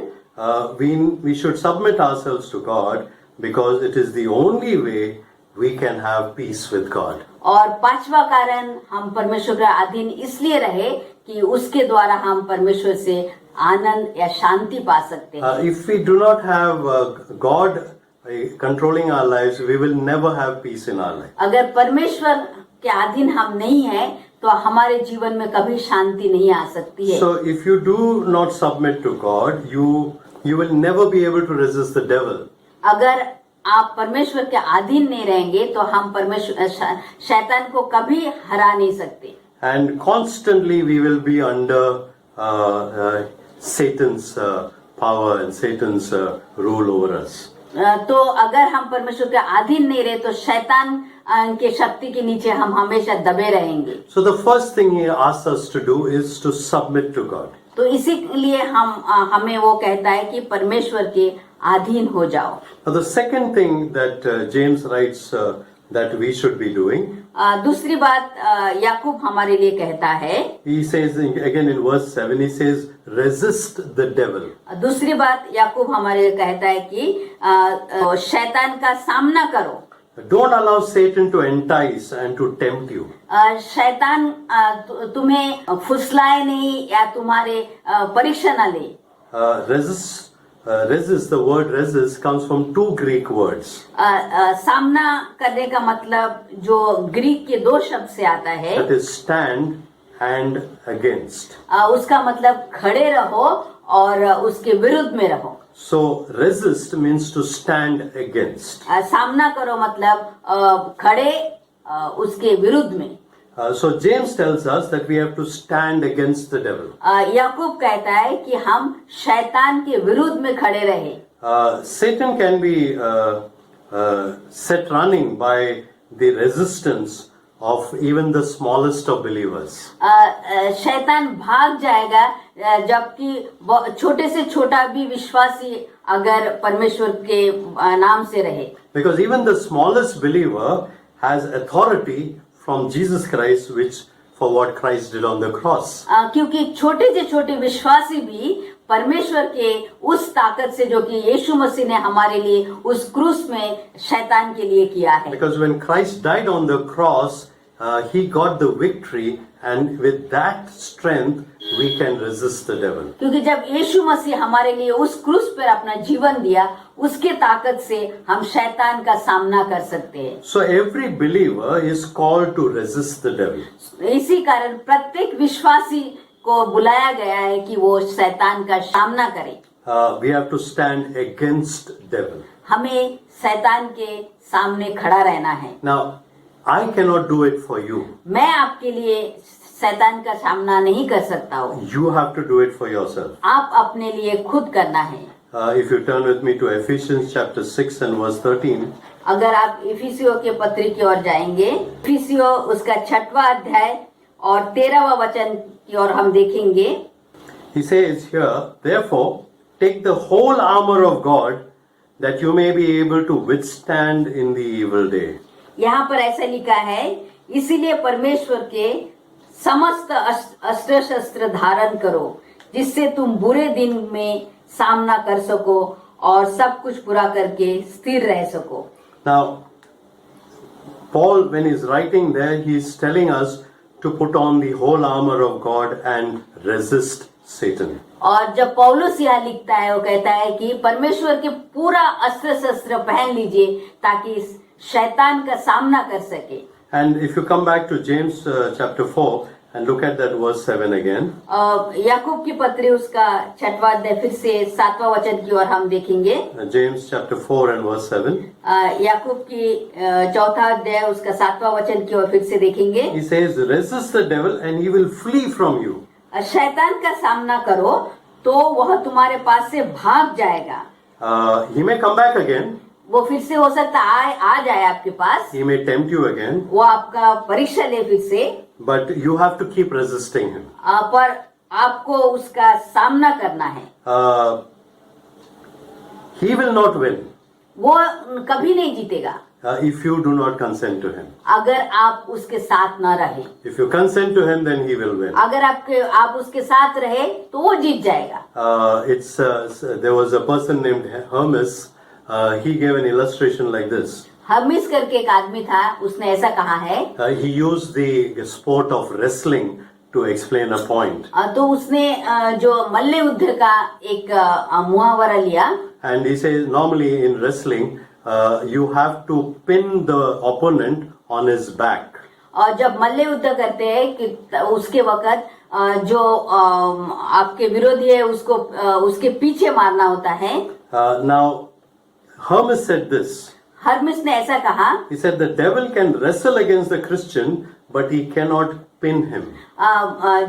we should submit ourselves to God because it is the only way we can have peace with God. और पांचवा कारण हम परमेश्वर के अधीन इसलिए रहे कि उसके द्वारा हम परमेश्वर से आनंद या शांति पा सकते हैं। If we do not have God controlling our lives, we will never have peace in our life. अगर परमेश्वर के अधीन हम नहीं है तो हमारे जीवन में कभी शांति नहीं आ सकती है। So if you do not submit to God, you will never be able to resist the devil. अगर आप परमेश्वर के अधीन नहीं रहेंगे तो हम परमेश्वर शैतान को कभी हरा नहीं सकते। And constantly we will be under Satan's power and Satan's rule over us. तो अगर हम परमेश्वर के अधीन नहीं रहे तो शैतान के शक्ति के नीचे हम हमेशा दबे रहेंगे। So the first thing he asks us to do is to submit to God. तो इसीलिए हमें वो कहता है कि परमेश्वर के अधीन हो जाओ। Now the second thing that James writes that we should be doing, दूसरी बात याकूब हमारे लिए कहता है, he says again in verse 7, he says resist the devil. दूसरी बात याकूब हमारे लिए कहता है कि शैतान का सामना करो। Don't allow Satan to entice and to tempt you. शैतान तुम्हें फुसलाए नहीं या तुम्हारे परीक्षा न ले। Resist, the word resist comes from two Greek words. सामना करने का मतलब जो ग्रीक के दो शब्द से आता है, That is stand and against. उसका मतलब खड़े रहो और उसके विरुद्ध में रहो। So resist means to stand against. सामना करो मतलब खड़े उसके विरुद्ध में। So James tells us that we have to stand against the devil. याकूब कहता है कि हम शैतान के विरुद्ध में खड़े रहे। Satan can be set running by the resistance of even the smallest of believers. शैतान भाग जाएगा जबकि छोटे से छोटा भी विश्वासी अगर परमेश्वर के नाम से रहे। Because even the smallest believer has authority from Jesus Christ, which for what Christ did on the cross. क्योंकि छोटे से छोटे विश्वासी भी परमेश्वर के उस ताकत से जो कि यीशु मसीह ने हमारे लिए उस क्रूस में शैतान के लिए किया है। Because when Christ died on the cross, he got the victory, and with that strength we can resist the devil. क्योंकि जब यीशु मसीह हमारे लिए उस क्रूस पर अपना जीवन दिया, उसके ताकत से हम शैतान का सामना कर सकते हैं। So every believer is called to resist the devil. इसी कारण प्रत्येक विश्वासी को बुलाया गया है कि वो शैतान का सामना करे। We have to stand against devil. हमें शैतान के सामने खड़ा रहना है। Now, I cannot do it for you. मैं आपके लिए शैतान का सामना नहीं कर सकता हूँ। You have to do it for yourself. आप अपने लिए खुद करना है। If you turn with me to Ephesians chapter 6 and verse 13, अगर आप इफिसियों के पत्री की ओर जाएंगे, इफिसियों उसका 6वां अध्याय और 13वां वचन की ओर हम देखेंगे। he says here, therefore, take the whole armor of God that you may be able to withstand in the evil day. यहाँ पर ऐसा लिखा है, इसीलिए परमेश्वर के समस्त अस्त्र शस्त्र धारण करो जिससे तुम बुरे दिन में सामना कर सको और सब कुछ पूरा करके स्थिर रह सको। Now, Paul, when he's writing there, he's telling us to put on the whole armor of God and resist Satan. और जब पौलुस यहाँ लिखता है वो कहता है कि परमेश्वर के पूरा अस्त्र शस्त्र पहन लीजिए ताकि शैतान का सामना कर सके। And if you come back to James chapter 4 And look at that verse 7 again. याकूब की पत्री उसका 6वां अध्याय फिर से 7वां वचन की ओर हम देखेंगे। James chapter 4 and verse 7. याकूब की 4वां अध्याय उसका 7वां वचन की ओर फिर से देखेंगे। He says, resist the devil and he will flee from you. शैतान का सामना करो तो वह तुम्हारे पास से भाग जाएगा। He may come back again. वो फिर से हो सकता आ जाए आपके पास। He may tempt you again. वो आपका परीक्षा ले फिर से। But you have to keep resisting him. पर आपको उसका सामना करना है। He will not win वो कभी नहीं जीतेगा if you do not consent to him. अगर आप उसके साथ न रहे। If you consent to him, then he will win. अगर आप उसके साथ रहे तो वो जीत जाएगा। There was a person named Hermes. He gave an illustration like this. Hermès करके एक आदमी था, उसने ऐसा कहा है। He used the sport of wrestling to explain a point. तो उसने जो मल्ल युद्ध का एक मुहावरा लिया। And he says normally in wrestling you have to pin the opponent on his back. और जब मल्ल युद्ध करते हैं कि उसके वक्त जो आपके विरोधी है उसको उसके पीछे मारना होता है। Now Hermes said this. Hermès ने ऐसा कहा। He said the devil can wrestle against the Christian, but he cannot pin him.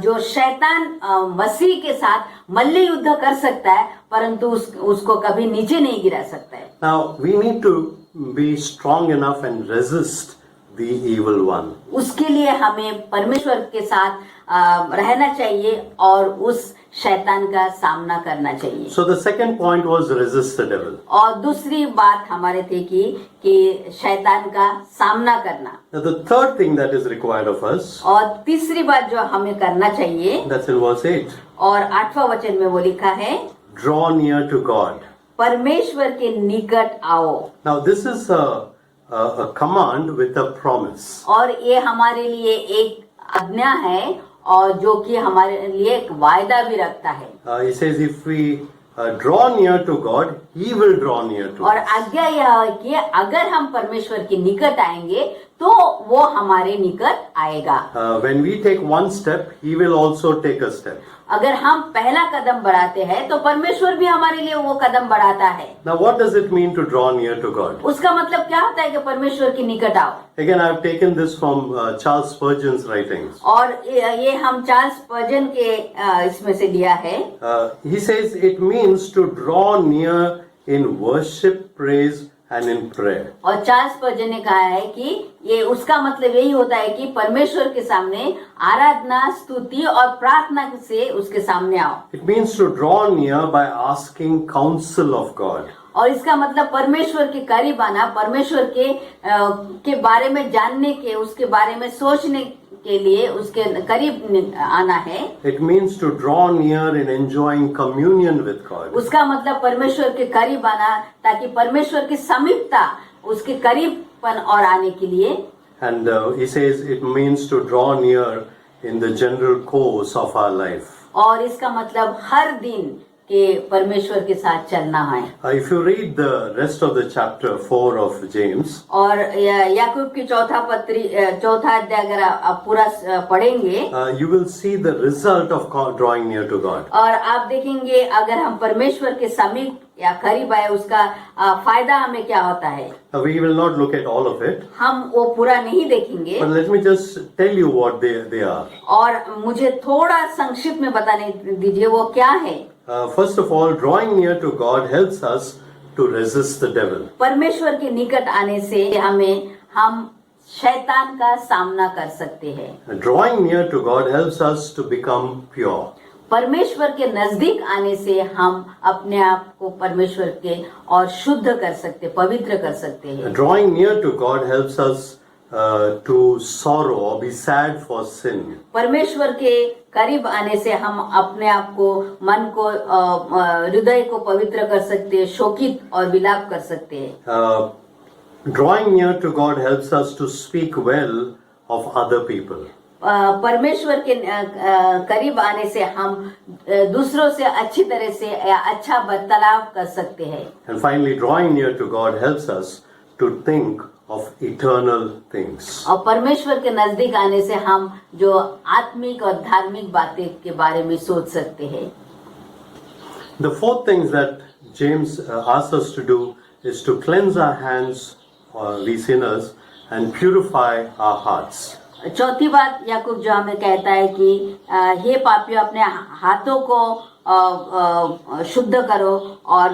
जो शैतान मसीह के साथ मल्ल युद्ध कर सकता है परंतु उसको कभी नीचे नहीं गिरा सकता है। Now we need to be strong enough and resist the evil one. उसके लिए हमें परमेश्वर के साथ रहना चाहिए और उस शैतान का सामना करना चाहिए। So the second point was resist the devil. और दूसरी बात हमारे थे कि शैतान का सामना करना। Now the third thing that is required of us. और तीसरी बात जो हमें करना चाहिए। That's in verse 8. और 8वां वचन में वो लिखा है। Draw near to God. परमेश्वर के निकट आओ। Now this is a command with a promise. और ये हमारे लिए एक आज्ञा है और जो कि हमारे लिए एक वायदा भी रखता है। He says if we draw near to God, He will draw near to और us. आज्ञा यह है कि अगर हम परमेश्वर के निकट आएंगे तो वो हमारे निकट आएगा। When we take one step, He will also take a step. अगर हम पहला कदम बढ़ाते हैं तो परमेश्वर भी हमारे लिए वो कदम बढ़ाता है। Now what does it mean to draw near to God? उसका मतलब क्या होता है कि परमेश्वर के निकट आओ। Again, I have taken this from Charles Spurgeon's writings. और ये हम चार्ल्स स्पर्जन के इसमें से लिया है। He says it means to draw near in worship, praise and in prayer. और चार्ल्स स्पर्जन ने कहा है कि ये उसका मतलब यही होता है कि परमेश्वर के सामने आराधना, स्तुति और प्रार्थना से उसके सामने आओ। It means to draw near by asking counsel of God. और इसका मतलब परमेश्वर के करीब आना, परमेश्वर के बारे में जानने के, उसके बारे में सोचने के लिए उसके करीब आना है। It means to draw near in enjoying communion with God. उसका मतलब परमेश्वर के करीब आना ताकि परमेश्वर की समीपता, उसके करीबपन और आने के लिए। And he says it means to draw near in the general course of our life. और इसका मतलब हर दिन के परमेश्वर के साथ चलना है। If you read the rest of the chapter 4 of James, और याकूब की चौथा अध्याय अगर आप पूरा पढ़ेंगे, you will see the result of drawing near to God. और आप देखेंगे अगर हम परमेश्वर के समीप या करीब आए उसका फायदा हमें क्या होता है। We will not look at all of it. हम वो पूरा नहीं देखेंगे, But let me just tell you what they are. और मुझे थोड़ा संक्षिप्त में बताने दीजिए वो क्या है। First of all, drawing near to God helps us to resist the devil. परमेश्वर के निकट आने से हम शैतान का सामना कर सकते हैं। Drawing near to God helps us to become pure. परमेश्वर के नजदीक आने से हम अपने आप को परमेश्वर के और शुद्ध कर सकते, पवित्र कर सकते हैं। Drawing near to God helps us to sorrow or be sad for sin. परमेश्वर के करीब आने से हम अपने आप को, मन को, हृदय को पवित्र कर सकते हैं, शोकित और विलाप कर सकते हैं। Drawing near to God helps us to speak well of other people. परमेश्वर के करीब आने से हम दूसरों से अच्छी तरह से अच्छा बर्ताव कर सकते हैं। And finally, drawing near to God helps us to think of eternal things. और परमेश्वर के नजदीक आने से हम जो आत्मिक और धार्मिक बातें के बारे में सोच सकते हैं। The fourth thing that James asks us to do is to cleanse our hands, we sinners, and purify our hearts. चौथी बात याकूब जो हमें कहता है कि हे पापियों अपने हाथों को शुद्ध करो और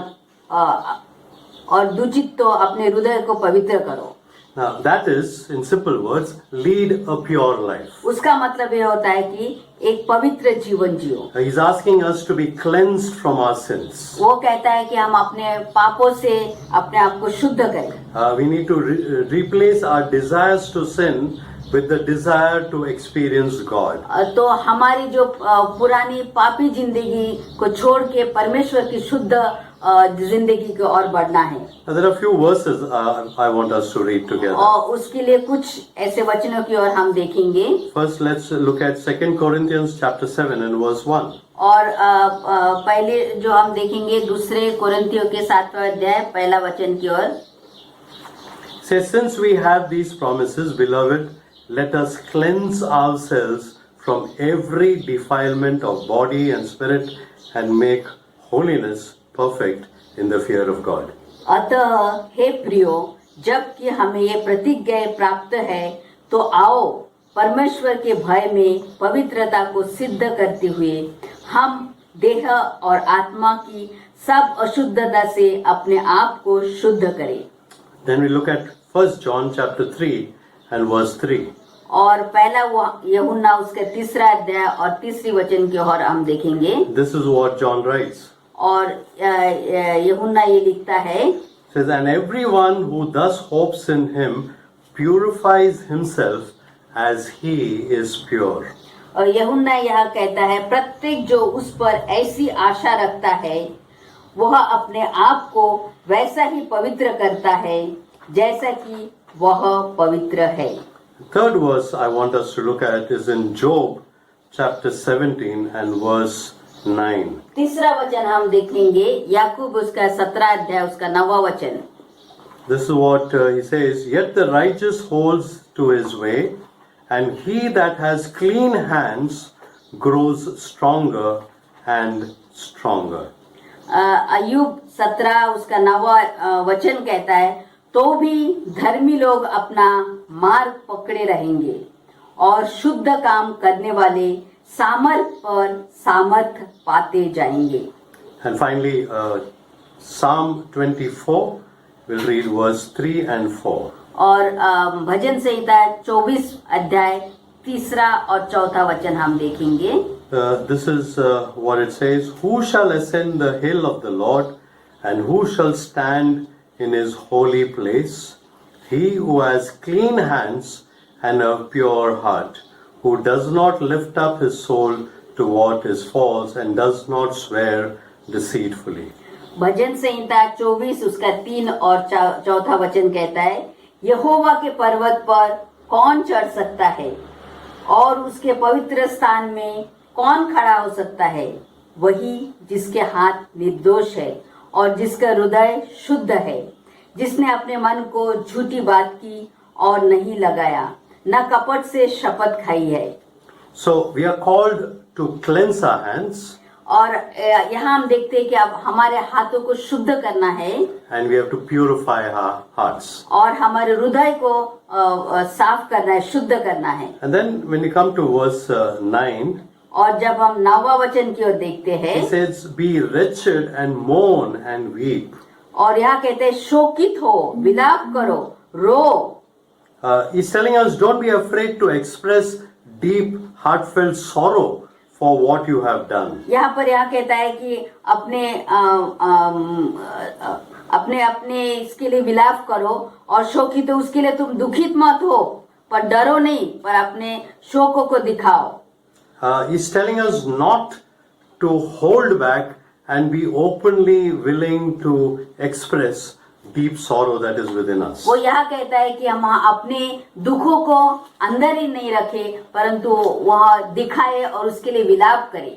दूषित तो अपने हृदय को पवित्र करो। Now that is, in simple words, lead a pure life. उसका मतलब ये होता है कि एक पवित्र जीवन जियो। He's asking us to be cleansed from our sins. वो कहता है कि हम अपने पापों से अपने आप को शुद्ध करें। We need to replace our desires to sin with the desire to experience God. तो हमारी जो पुरानी पापी जिंदगी को छोड़ के परमेश्वर की शुद्ध जिंदगी की ओर बढ़ना है। There are a few verses I want us to read together. और उसके लिए कुछ ऐसे वचनों की ओर हम देखेंगे। First, let's look at 2 Corinthians chapter 7 and verse 1. और पहले जो हम देखेंगे दूसरे कोरिन्थियों के 7वां अध्याय पहला वचन की ओर। Says, since we have these promises, beloved, let us cleanse ourselves from every defilement of body and spirit and make holiness perfect in the fear of God. अतः हे प्रियो, जबकि हमें ये प्रतिज्ञा प्राप्त है, तो आओ परमेश्वर के भय में पवित्रता को सिद्ध करते हुए हम देह और आत्मा की सब अशुद्धता से अपने आप को शुद्ध करें। Then we look at 1 John chapter 3 and verse 3. और पहला वो यूहन्ना उसका 3रा अध्याय और 3री वचन की ओर हम देखेंगे। This is what John writes. और यूहन्ना ये लिखता है, Says, and everyone who thus hopes in him purifies himself as he is pure. और यूहन्ना यह कहता है, प्रत्येक जो उस पर ऐसी आशा रखता है वह अपने आप को वैसा ही पवित्र करता है जैसा कि वह पवित्र है। Third verse I want us to look at is in Job chapter 17 and verse 9. तीसरा वचन हम देखेंगे याकूब उसका 17 अध्याय उसका 9वां वचन। This is what he says, yet the righteous holds to his way, and he that has clean hands grows stronger and stronger. अय्यूब 17 उसका 9वां वचन कहता है, तो भी धर्मी लोग अपना मार्ग पकड़े रहेंगे और शुद्ध काम करने वाले सामर्थ पर सामर्थ पाते जाएंगे। And finally, Psalm 24, we'll read verse 3 and 4. और भजन संहिता 24 अध्याय 3रा और 4था वचन हम देखेंगे। This is what it says, who shall ascend the hill of the Lord, and who shall stand in his holy place? He who has clean hands and a pure heart, who does not lift up his soul to what is false and does not swear deceitfully. भजन संहिता 24 उसका 3 और 4था वचन कहता है, यहोवा के पर्वत पर कौन चढ़ सकता है और उसके पवित्र स्थान में कौन खड़ा हो सकता है? वही जिसके हाथ निर्दोष है और जिसका हृदय शुद्ध है, जिसने अपने मन को झूठी बात की और नहीं लगाया, न कपट से शपथ खाई है। So we are called to cleanse our hands. और यहाँ हम देखते हैं कि अब हमारे हाथों को शुद्ध करना है And we have to purify our hearts. और हमारे हृदय को साफ करना है, शुद्ध करना है। And then when we come to verse 9, और जब हम 9वां वचन की ओर देखते हैं, he says, be wretched and mourn and weep. और यहाँ कहते हैं शोकित हो, विलाप करो, रो। He's telling us, don't be afraid to express deep, heartfelt sorrow for what you have done. यहाँ पर यहाँ कहता है कि अपने इसके लिए विलाप करो और शोकित हो, उसके लिए तुम दुखित मत हो, पर डरो नहीं, पर अपने शोकों को दिखाओ। He's telling us not to hold back and be openly willing to express deep sorrow that is within us. वो यहाँ कहता है कि हम अपने दुखों को अंदर ही नहीं रखे, परंतु वह दिखाए और उसके लिए विलाप करें।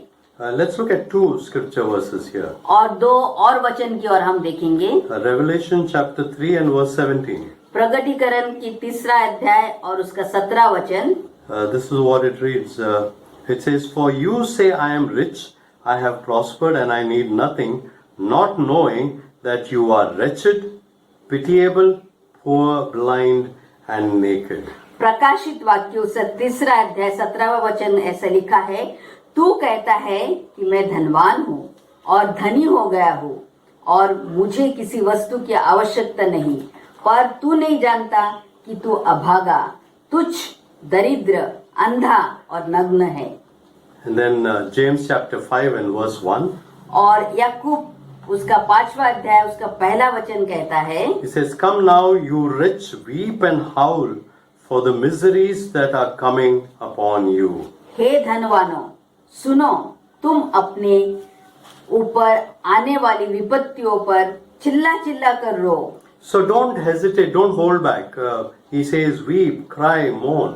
Let's look at two scripture verses here. और 2 और वचन की ओर हम देखेंगे। Revelation chapter 3 and verse 17. प्रगटीकरण की 3 अध्याय और उसका 17 वचन। This is what it reads. It says, "For you say I am rich, I have prospered, and I need nothing, not knowing that you are wretched, pitiable, poor, blind, and naked." प्रकाशित वाक्य उसका 3 अध्याय 17वां वचन ऐसा लिखा है, तू कहता है कि मैं धनवान हूँ और धनी हो गया हूँ और मुझे किसी वस्तु की आवश्यकता नहीं, पर तू नहीं जानता कि तू अभागा, तुच्छ, दरिद्र, अंधा और नग्न है। And then James chapter 5 and verse 1. और याकूब उसका 5वां अध्याय उसका पहला वचन कहता है, He says, "Come now, you rich, weep and howl for the miseries that are coming upon you." हे धनवानों, सुनो, तुम अपने ऊपर आने वाली विपत्तियों पर चिल्ला चिल्ला कर रो। So don't hesitate, don't hold back. He says, weep, cry, mourn.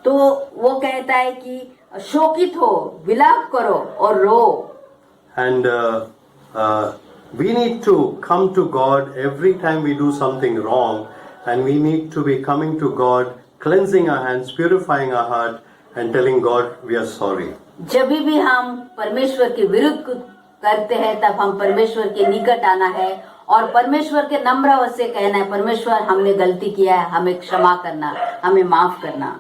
तो वो कहता है कि शोकित हो, विलाप करो और रो। And we need to come to God every time we do something wrong, and we need to be coming to God, cleansing our hands, purifying our heart, and telling God we are sorry. जब भी हम परमेश्वर के विरुद्ध करते हैं तब हम परमेश्वर के निकट आना है और परमेश्वर के नम्र से कहना है, परमेश्वर हमने गलती किया है, हमें क्षमा करना, हमें माफ करना।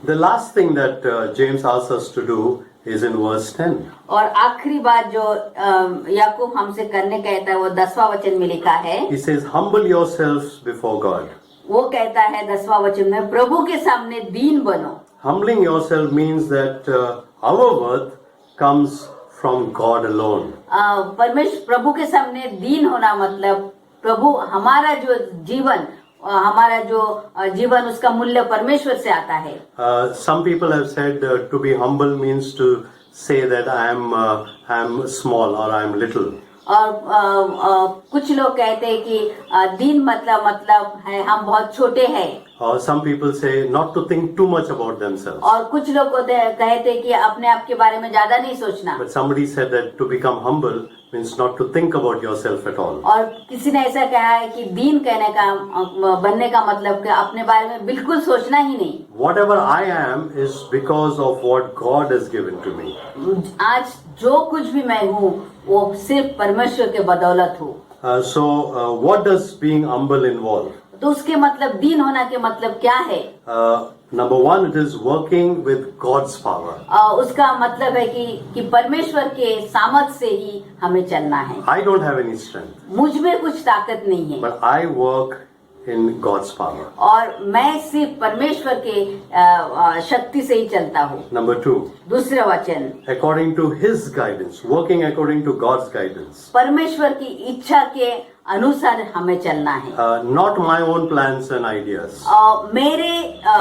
The last thing that James asks us to do is in verse 10. और आखिरी बात जो याकूब हमसे करने कहता है वो 10वां वचन में लिखा है। He says, humble yourselves before God. वो कहता है 10वां वचन में, प्रभु के सामने दीन बनो। Humbling yourself means that our worth comes from God alone. परमेश्वर प्रभु के सामने दीन होना मतलब प्रभु हमारा जो जीवन उसका मूल्य परमेश्वर से आता है। Some people have said to be humble means to say that I am small or I am little. और कुछ लोग कहते हैं कि दीन मतलब है हम बहुत छोटे हैं। Or some people say not to think too much about themselves. और कुछ लोग कहते हैं कि अपने आप के बारे में ज्यादा नहीं सोचना। But somebody said that to become humble means not to think about yourself at all. और किसी ने ऐसा कहा है कि दीन बनने का मतलब कि अपने बारे में बिल्कुल सोचना ही नहीं। Whatever I am is because of what God has given to me. आज जो कुछ भी मैं हूँ वो सिर्फ परमेश्वर के बदौलत हूँ। So what does being humble involve? तो उसके मतलब दीन होना के मतलब क्या है? Number one, it is working with God's power. उसका मतलब है कि परमेश्वर के सामर्थ से ही हमें चलना है। I don't have any strength. मुझ में कुछ ताकत नहीं है। But I work in God's power. और मैं सिर्फ परमेश्वर के शक्ति से ही चलता हूँ। Number two, दूसरा वचन, according to His guidance, working according to God's guidance. परमेश्वर की इच्छा के अनुसार हमें चलना है। Not my own plans and ideas. मेरे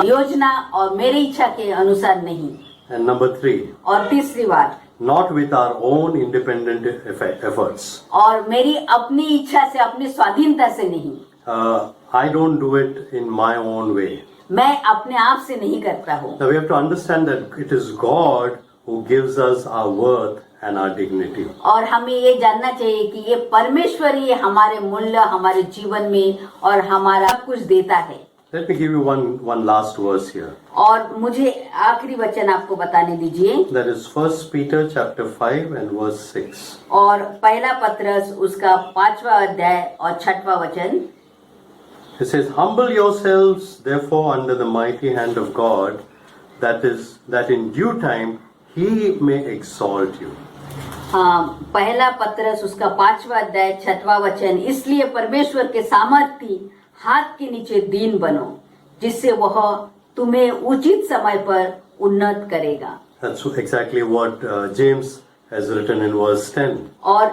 योजना और मेरी इच्छा के अनुसार नहीं। And number three, और तीसरी बात, not with our own independent efforts. और मेरी अपनी इच्छा से, अपनी स्वाधीनता से नहीं। I don't do it in my own way. मैं अपने आप से नहीं करता हूँ। Now we have to understand that it is God who gives us our worth and our dignity. और हमें ये जानना चाहिए कि ये परमेश्वर ही हमारे मूल्य, हमारे जीवन में और हमारा सब कुछ देता है। Let me give you one last verse here. और मुझे आखिरी वचन आपको बताने दीजिए। That is 1 Peter chapter 5 and verse 6. और पहला पत्रस उसका 5वां अध्याय और 6वां वचन। It says, humble yourselves therefore under the mighty hand of God, that in due time He may exalt you. पहला पत्रस उसका 5वां अध्याय 6वां वचन, इसलिए परमेश्वर के सामर्थी हाथ के नीचे दीन बनो, जिससे वह तुम्हें उचित समय पर उन्नत करेगा। That's exactly what James has written in verse 10. और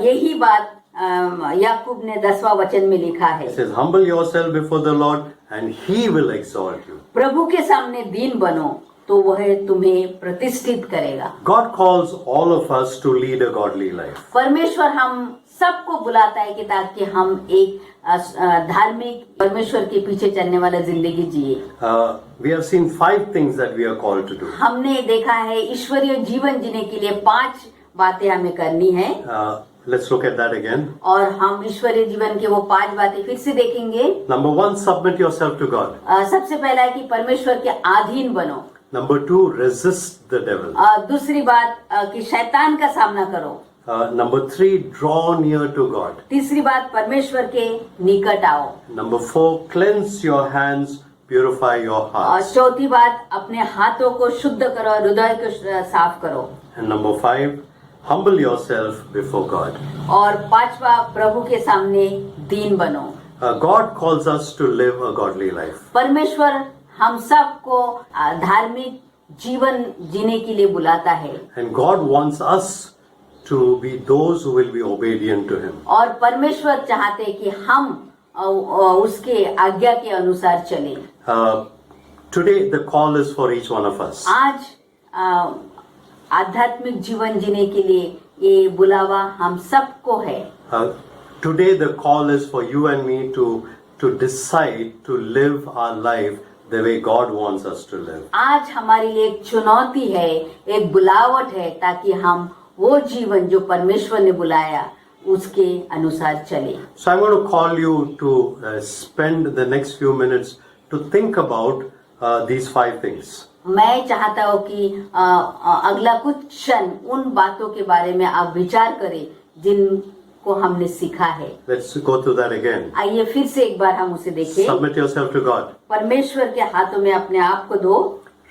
यही बात याकूब ने 10वां वचन में लिखा है। It says, humble yourself before the Lord and He will exalt you. प्रभु के सामने दीन बनो तो वह तुम्हें प्रतिष्ठित करेगा। God calls all of us to lead a godly life. परमेश्वर हम सबको बुलाता है कि ताकि हम एक धार्मिक परमेश्वर के पीछे चलने वाला जिंदगी जिए। We have seen 5 things that we are called to do. हमने देखा है ईश्वरीय जीवन जीने के लिए 5 बातें हमें करनी है। Let's look at that again. और हम ईश्वरीय जीवन के वो 5 बातें फिर से देखेंगे। Number 1, submit yourself to God. सबसे पहला है कि परमेश्वर के अधीन बनो। Number 2, resist the devil. दूसरी बात कि शैतान का सामना करो। Number 3, draw near to God. तीसरी बात परमेश्वर के निकट आओ। Number 4, cleanse your hands, purify your और hearts. चौथी बात अपने हाथों को शुद्ध करो, हृदय को साफ करो। And number 5, humble yourself before God. और 5वां प्रभु के सामने दीन बनो। God calls us to live a godly life. परमेश्वर हम सबको धार्मिक जीवन जीने के लिए बुलाता है। And God wants us to be those who will be obedient to Him. और परमेश्वर चाहते कि हम उसके आज्ञा के अनुसार चलें। Today the call is for each one of us. आज आध्यात्मिक जीवन जीने के लिए ये बुलावा हम सबको है। Today the call is for you and me to decide to live our life the way God wants us to live. आज हमारे लिए एक चुनौती है, एक बुलावट है, ताकि हम वो जीवन जो परमेश्वर ने बुलाया उसके अनुसार चले। So I'm going to call you to spend the next few minutes to think about these 5 things. मैं चाहता हूँ कि अगला कुछ क्षण उन बातों के बारे में आप विचार करें जिनको हमने सीखा है। Let's go through that again. आइए फिर से एक बार हम उसे देखें। Submit yourself to God. परमेश्वर के हाथों में अपने आप को दो।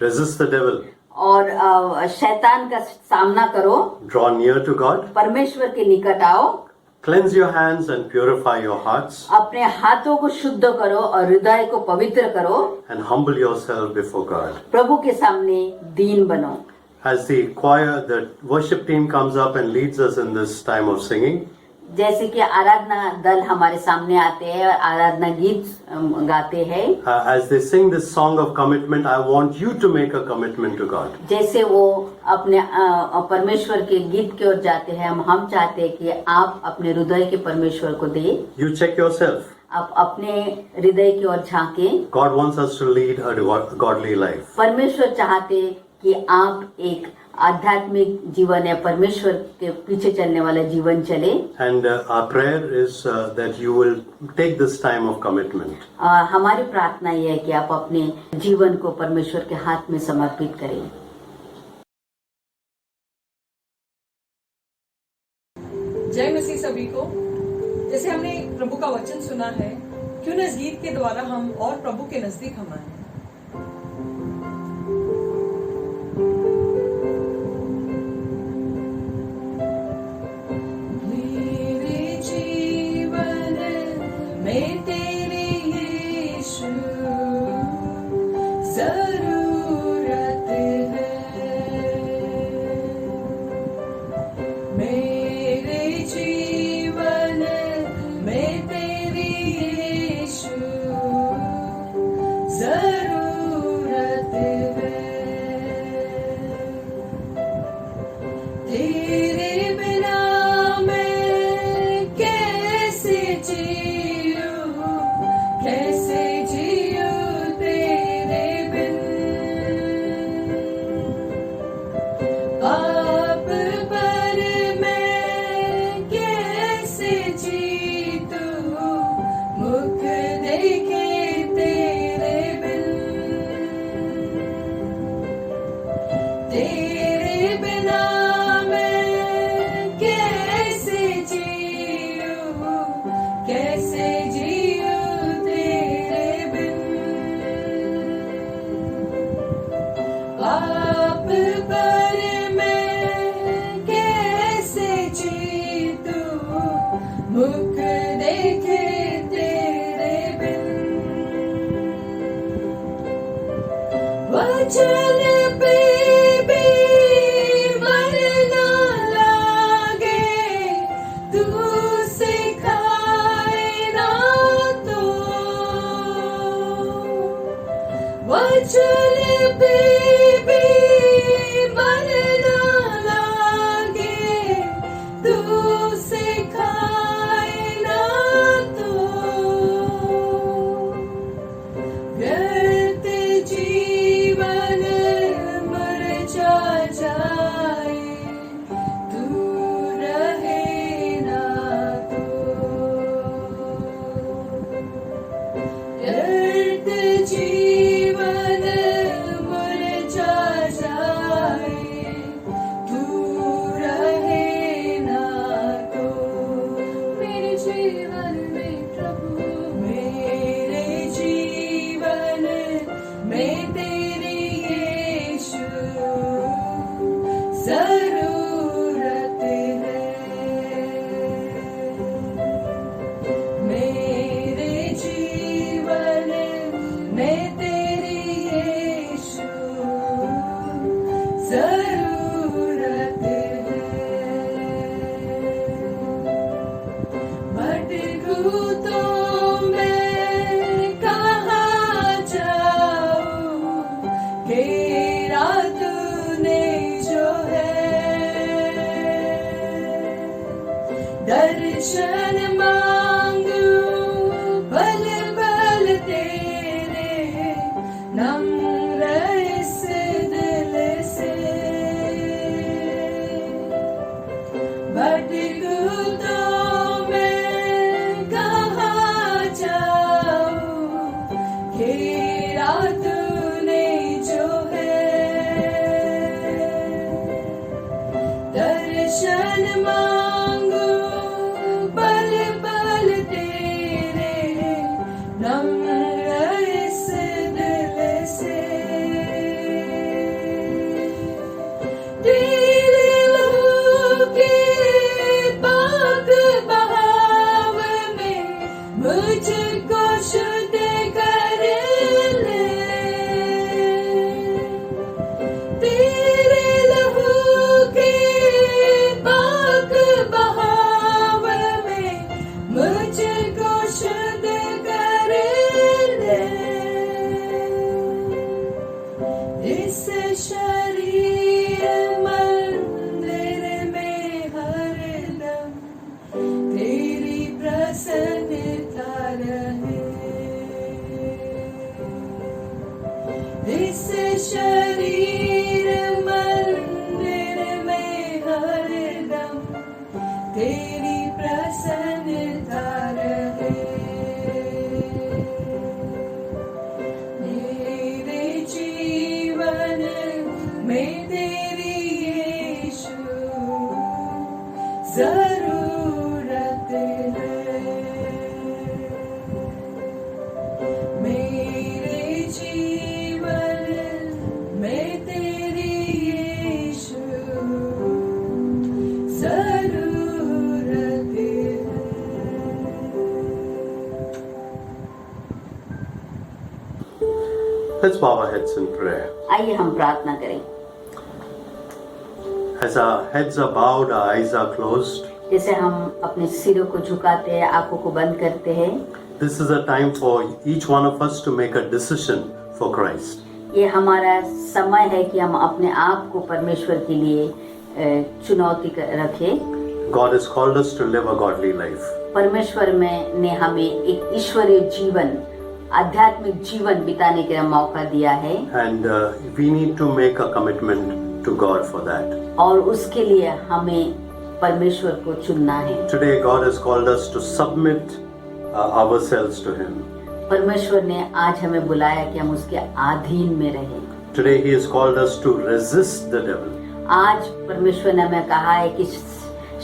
Resist the devil. और शैतान का सामना करो। Draw near to God. परमेश्वर के निकट आओ। Cleanse your hands and purify your hearts. अपने हाथों को शुद्ध करो और हृदय को पवित्र करो। And humble yourself before God. प्रभु के सामने दीन बनो। As the choir, the worship team comes up and leads us in this time of singing, जैसे कि आराधना दल हमारे सामने आते हैं और आराधना गीत गाते हैं। as they sing this song of commitment, I want you to make a commitment to God. जैसे वो अपने परमेश्वर के गीत की ओर जाते हैं, हम चाहते हैं कि आप अपने हृदय के परमेश्वर को दे। You check yourself. आप अपने हृदय की ओर झांकें। God wants us to lead a godly life. परमेश्वर चाहते कि आप एक आध्यात्मिक जीवन या परमेश्वर के पीछे चलने वाला जीवन चले। And our prayer is that you will take this time of commitment. हमारी प्रार्थना यह है कि आप अपने जीवन को परमेश्वर के हाथ में समर्पित करें। जय मसीह सभी को। जैसे हमने प्रभु का वचन सुना है, क्यों न इस गीत के द्वारा हम और प्रभु के नजदीक हम आए। मुझको शुद्ध कर ले। तेरे लहू के पाक बहाव में मुझको शुद्ध कर ले। इस शरीर मंदिर में हरदम तेरी प्रसन्नता रहे। इस शरीर मंदिर में हरदम तेरी प्रसन्नता रहे। मेरे जीवन में तेरी यीशु जरूरत है। मेरे जीवन में तेरी यीशु जरूरत है। Let's bow our heads in prayer. आइए हम प्रार्थना करें। As our heads are bowed, our eyes are closed. जैसे हम अपने सिरों को झुकाते हैं, आंखों को बंद करते हैं, This is a time for each one of us to make a decision for Christ. ये हमारा समय है कि हम अपने आप को परमेश्वर के लिए चुनौती रखें। God has called us to live a godly life. परमेश्वर ने हमें एक ईश्वरीय जीवन, आध्यात्मिक जीवन बिताने का मौका दिया है And we need to make a commitment to God for that. और उसके लिए हमें परमेश्वर को चुनना है। Today, God has called us to submit ourselves to Him. परमेश्वर ने आज हमें बुलाया कि हम उसके अधीन में रहें। Today, He has called us to resist the devil. आज परमेश्वर ने हमें कहा है कि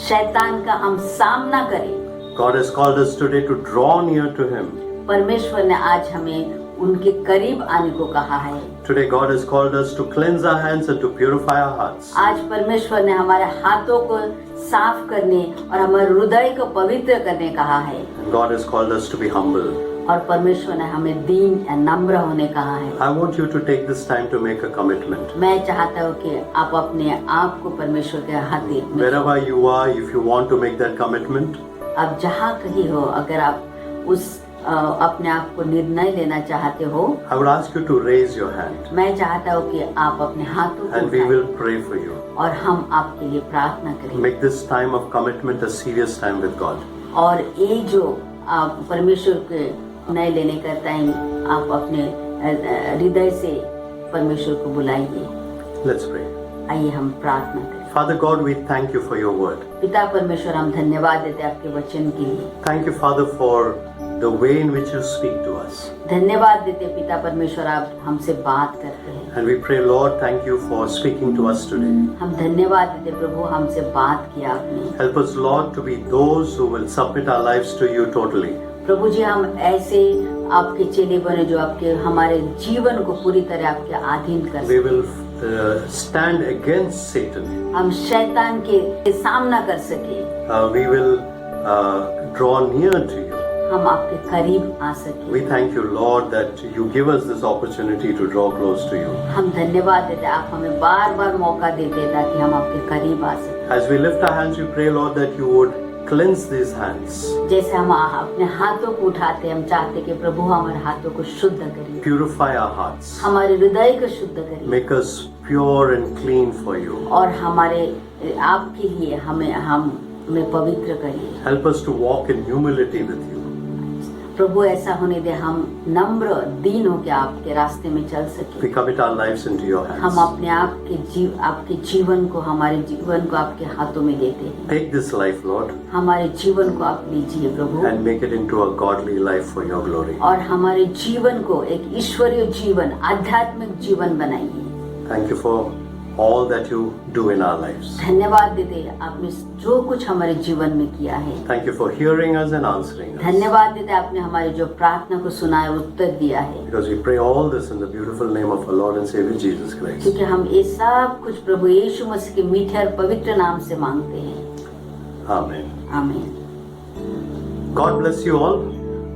शैतान का हम सामना करें। God has called us today to draw near to Him. परमेश्वर ने आज हमें उनके करीब आने को कहा है। Today, God has called us to cleanse our hands and to purify our hearts. आज परमेश्वर ने हमारे हाथों को साफ करने और हमारे हृदय को पवित्र करने कहा है। And God has called us to be humble. और परमेश्वर ने हमें दीन या नम्र होने कहा है। I want you to take this time to make a commitment. मैं चाहता हूँ कि आप अपने आप को परमेश्वर के हाथी में, Wherever you are, if you want to make that commitment, आप जहाँ कहीं हो, अगर आप उस अपने आप को निर्णय लेना चाहते हो, I would ask you to raise your hand मैं चाहता हूँ कि आप अपने हाथों को and we उठाएं will pray for you. और हम आपके लिए प्रार्थना करें। Make this time of commitment a serious time with God. और ये जो आप परमेश्वर के निर्णय लेने का टाइम, आप अपने हृदय से परमेश्वर को बुलाइए। Let's pray. आइए हम प्रार्थना करें। Father God, we thank you for your word. पिता परमेश्वर, हम धन्यवाद देते हैं आपके वचन के लिए। Thank you, Father, for the way in which you speak to us. धन्यवाद देते हैं पिता परमेश्वर, आप हमसे बात करते हैं। And we pray, Lord, thank you for speaking to us today. हम धन्यवाद देते हैं प्रभु, हमसे बात किया आपने। Help us, Lord, to be those who will submit our lives to you totally. प्रभु जी, हम ऐसे आपके चेले बने जो आपके हमारे जीवन को पूरी तरह आपके अधीन कर We सके। will stand against Satan. हम शैतान के सामना कर सके, We will draw near to you. हम आपके करीब आ सके। We thank you, Lord, that you give us this opportunity to draw close to you. हम धन्यवाद देते हैं, आप हमें बार बार मौका देते हैं ताकि हम आपके करीब आ सके। As we lift our hands, we pray, Lord, that you would cleanse these hands. जैसे हम अपने हाथों को उठाते हैं, हम चाहते हैं कि प्रभु हमारे हाथों को शुद्ध करिए, Purify our hearts. हमारे हृदय को शुद्ध करिए Make us pure and clean for you. और हमारे आपके लिए हमें पवित्र करिए। Help us to walk in humility with you. प्रभु ऐसा होने दे, हम नम्र दीन होकर आपके रास्ते में चल सके। We commit our lives into your हम hands. अपने आपके जीवन को, हमारे जीवन को आपके हाथों में देते हैं। Take this life, Lord, हमारे जीवन को आप लीजिए प्रभु, and make it into a godly life for your glory. और हमारे जीवन को एक ईश्वरीय जीवन, आध्यात्मिक जीवन बनाइए। Thank you for all that you do in our lives. धन्यवाद देते आपने जो कुछ हमारे जीवन में किया है। Thank you for hearing us and answering us. धन्यवाद देते आपने हमारी जो प्रार्थना को सुना है, उत्तर दिया है। Because we pray all this in the beautiful name of our Lord and Savior Jesus Christ. क्योंकि हम ये सब कुछ प्रभु यीशु मसीह के मीठे और पवित्र नाम से मांगते हैं। Amen. आमीन। God bless you all.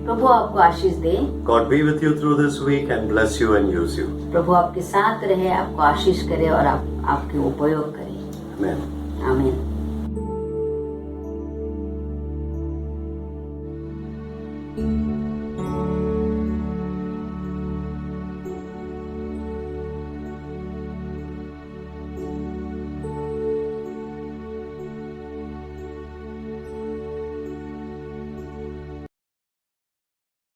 प्रभु आपको आशीष दे। God be with you through this week and bless you and use you. प्रभु आपके साथ रहे, आपको आशीष करे और आपके उपयोग करे। Amen. आमीन।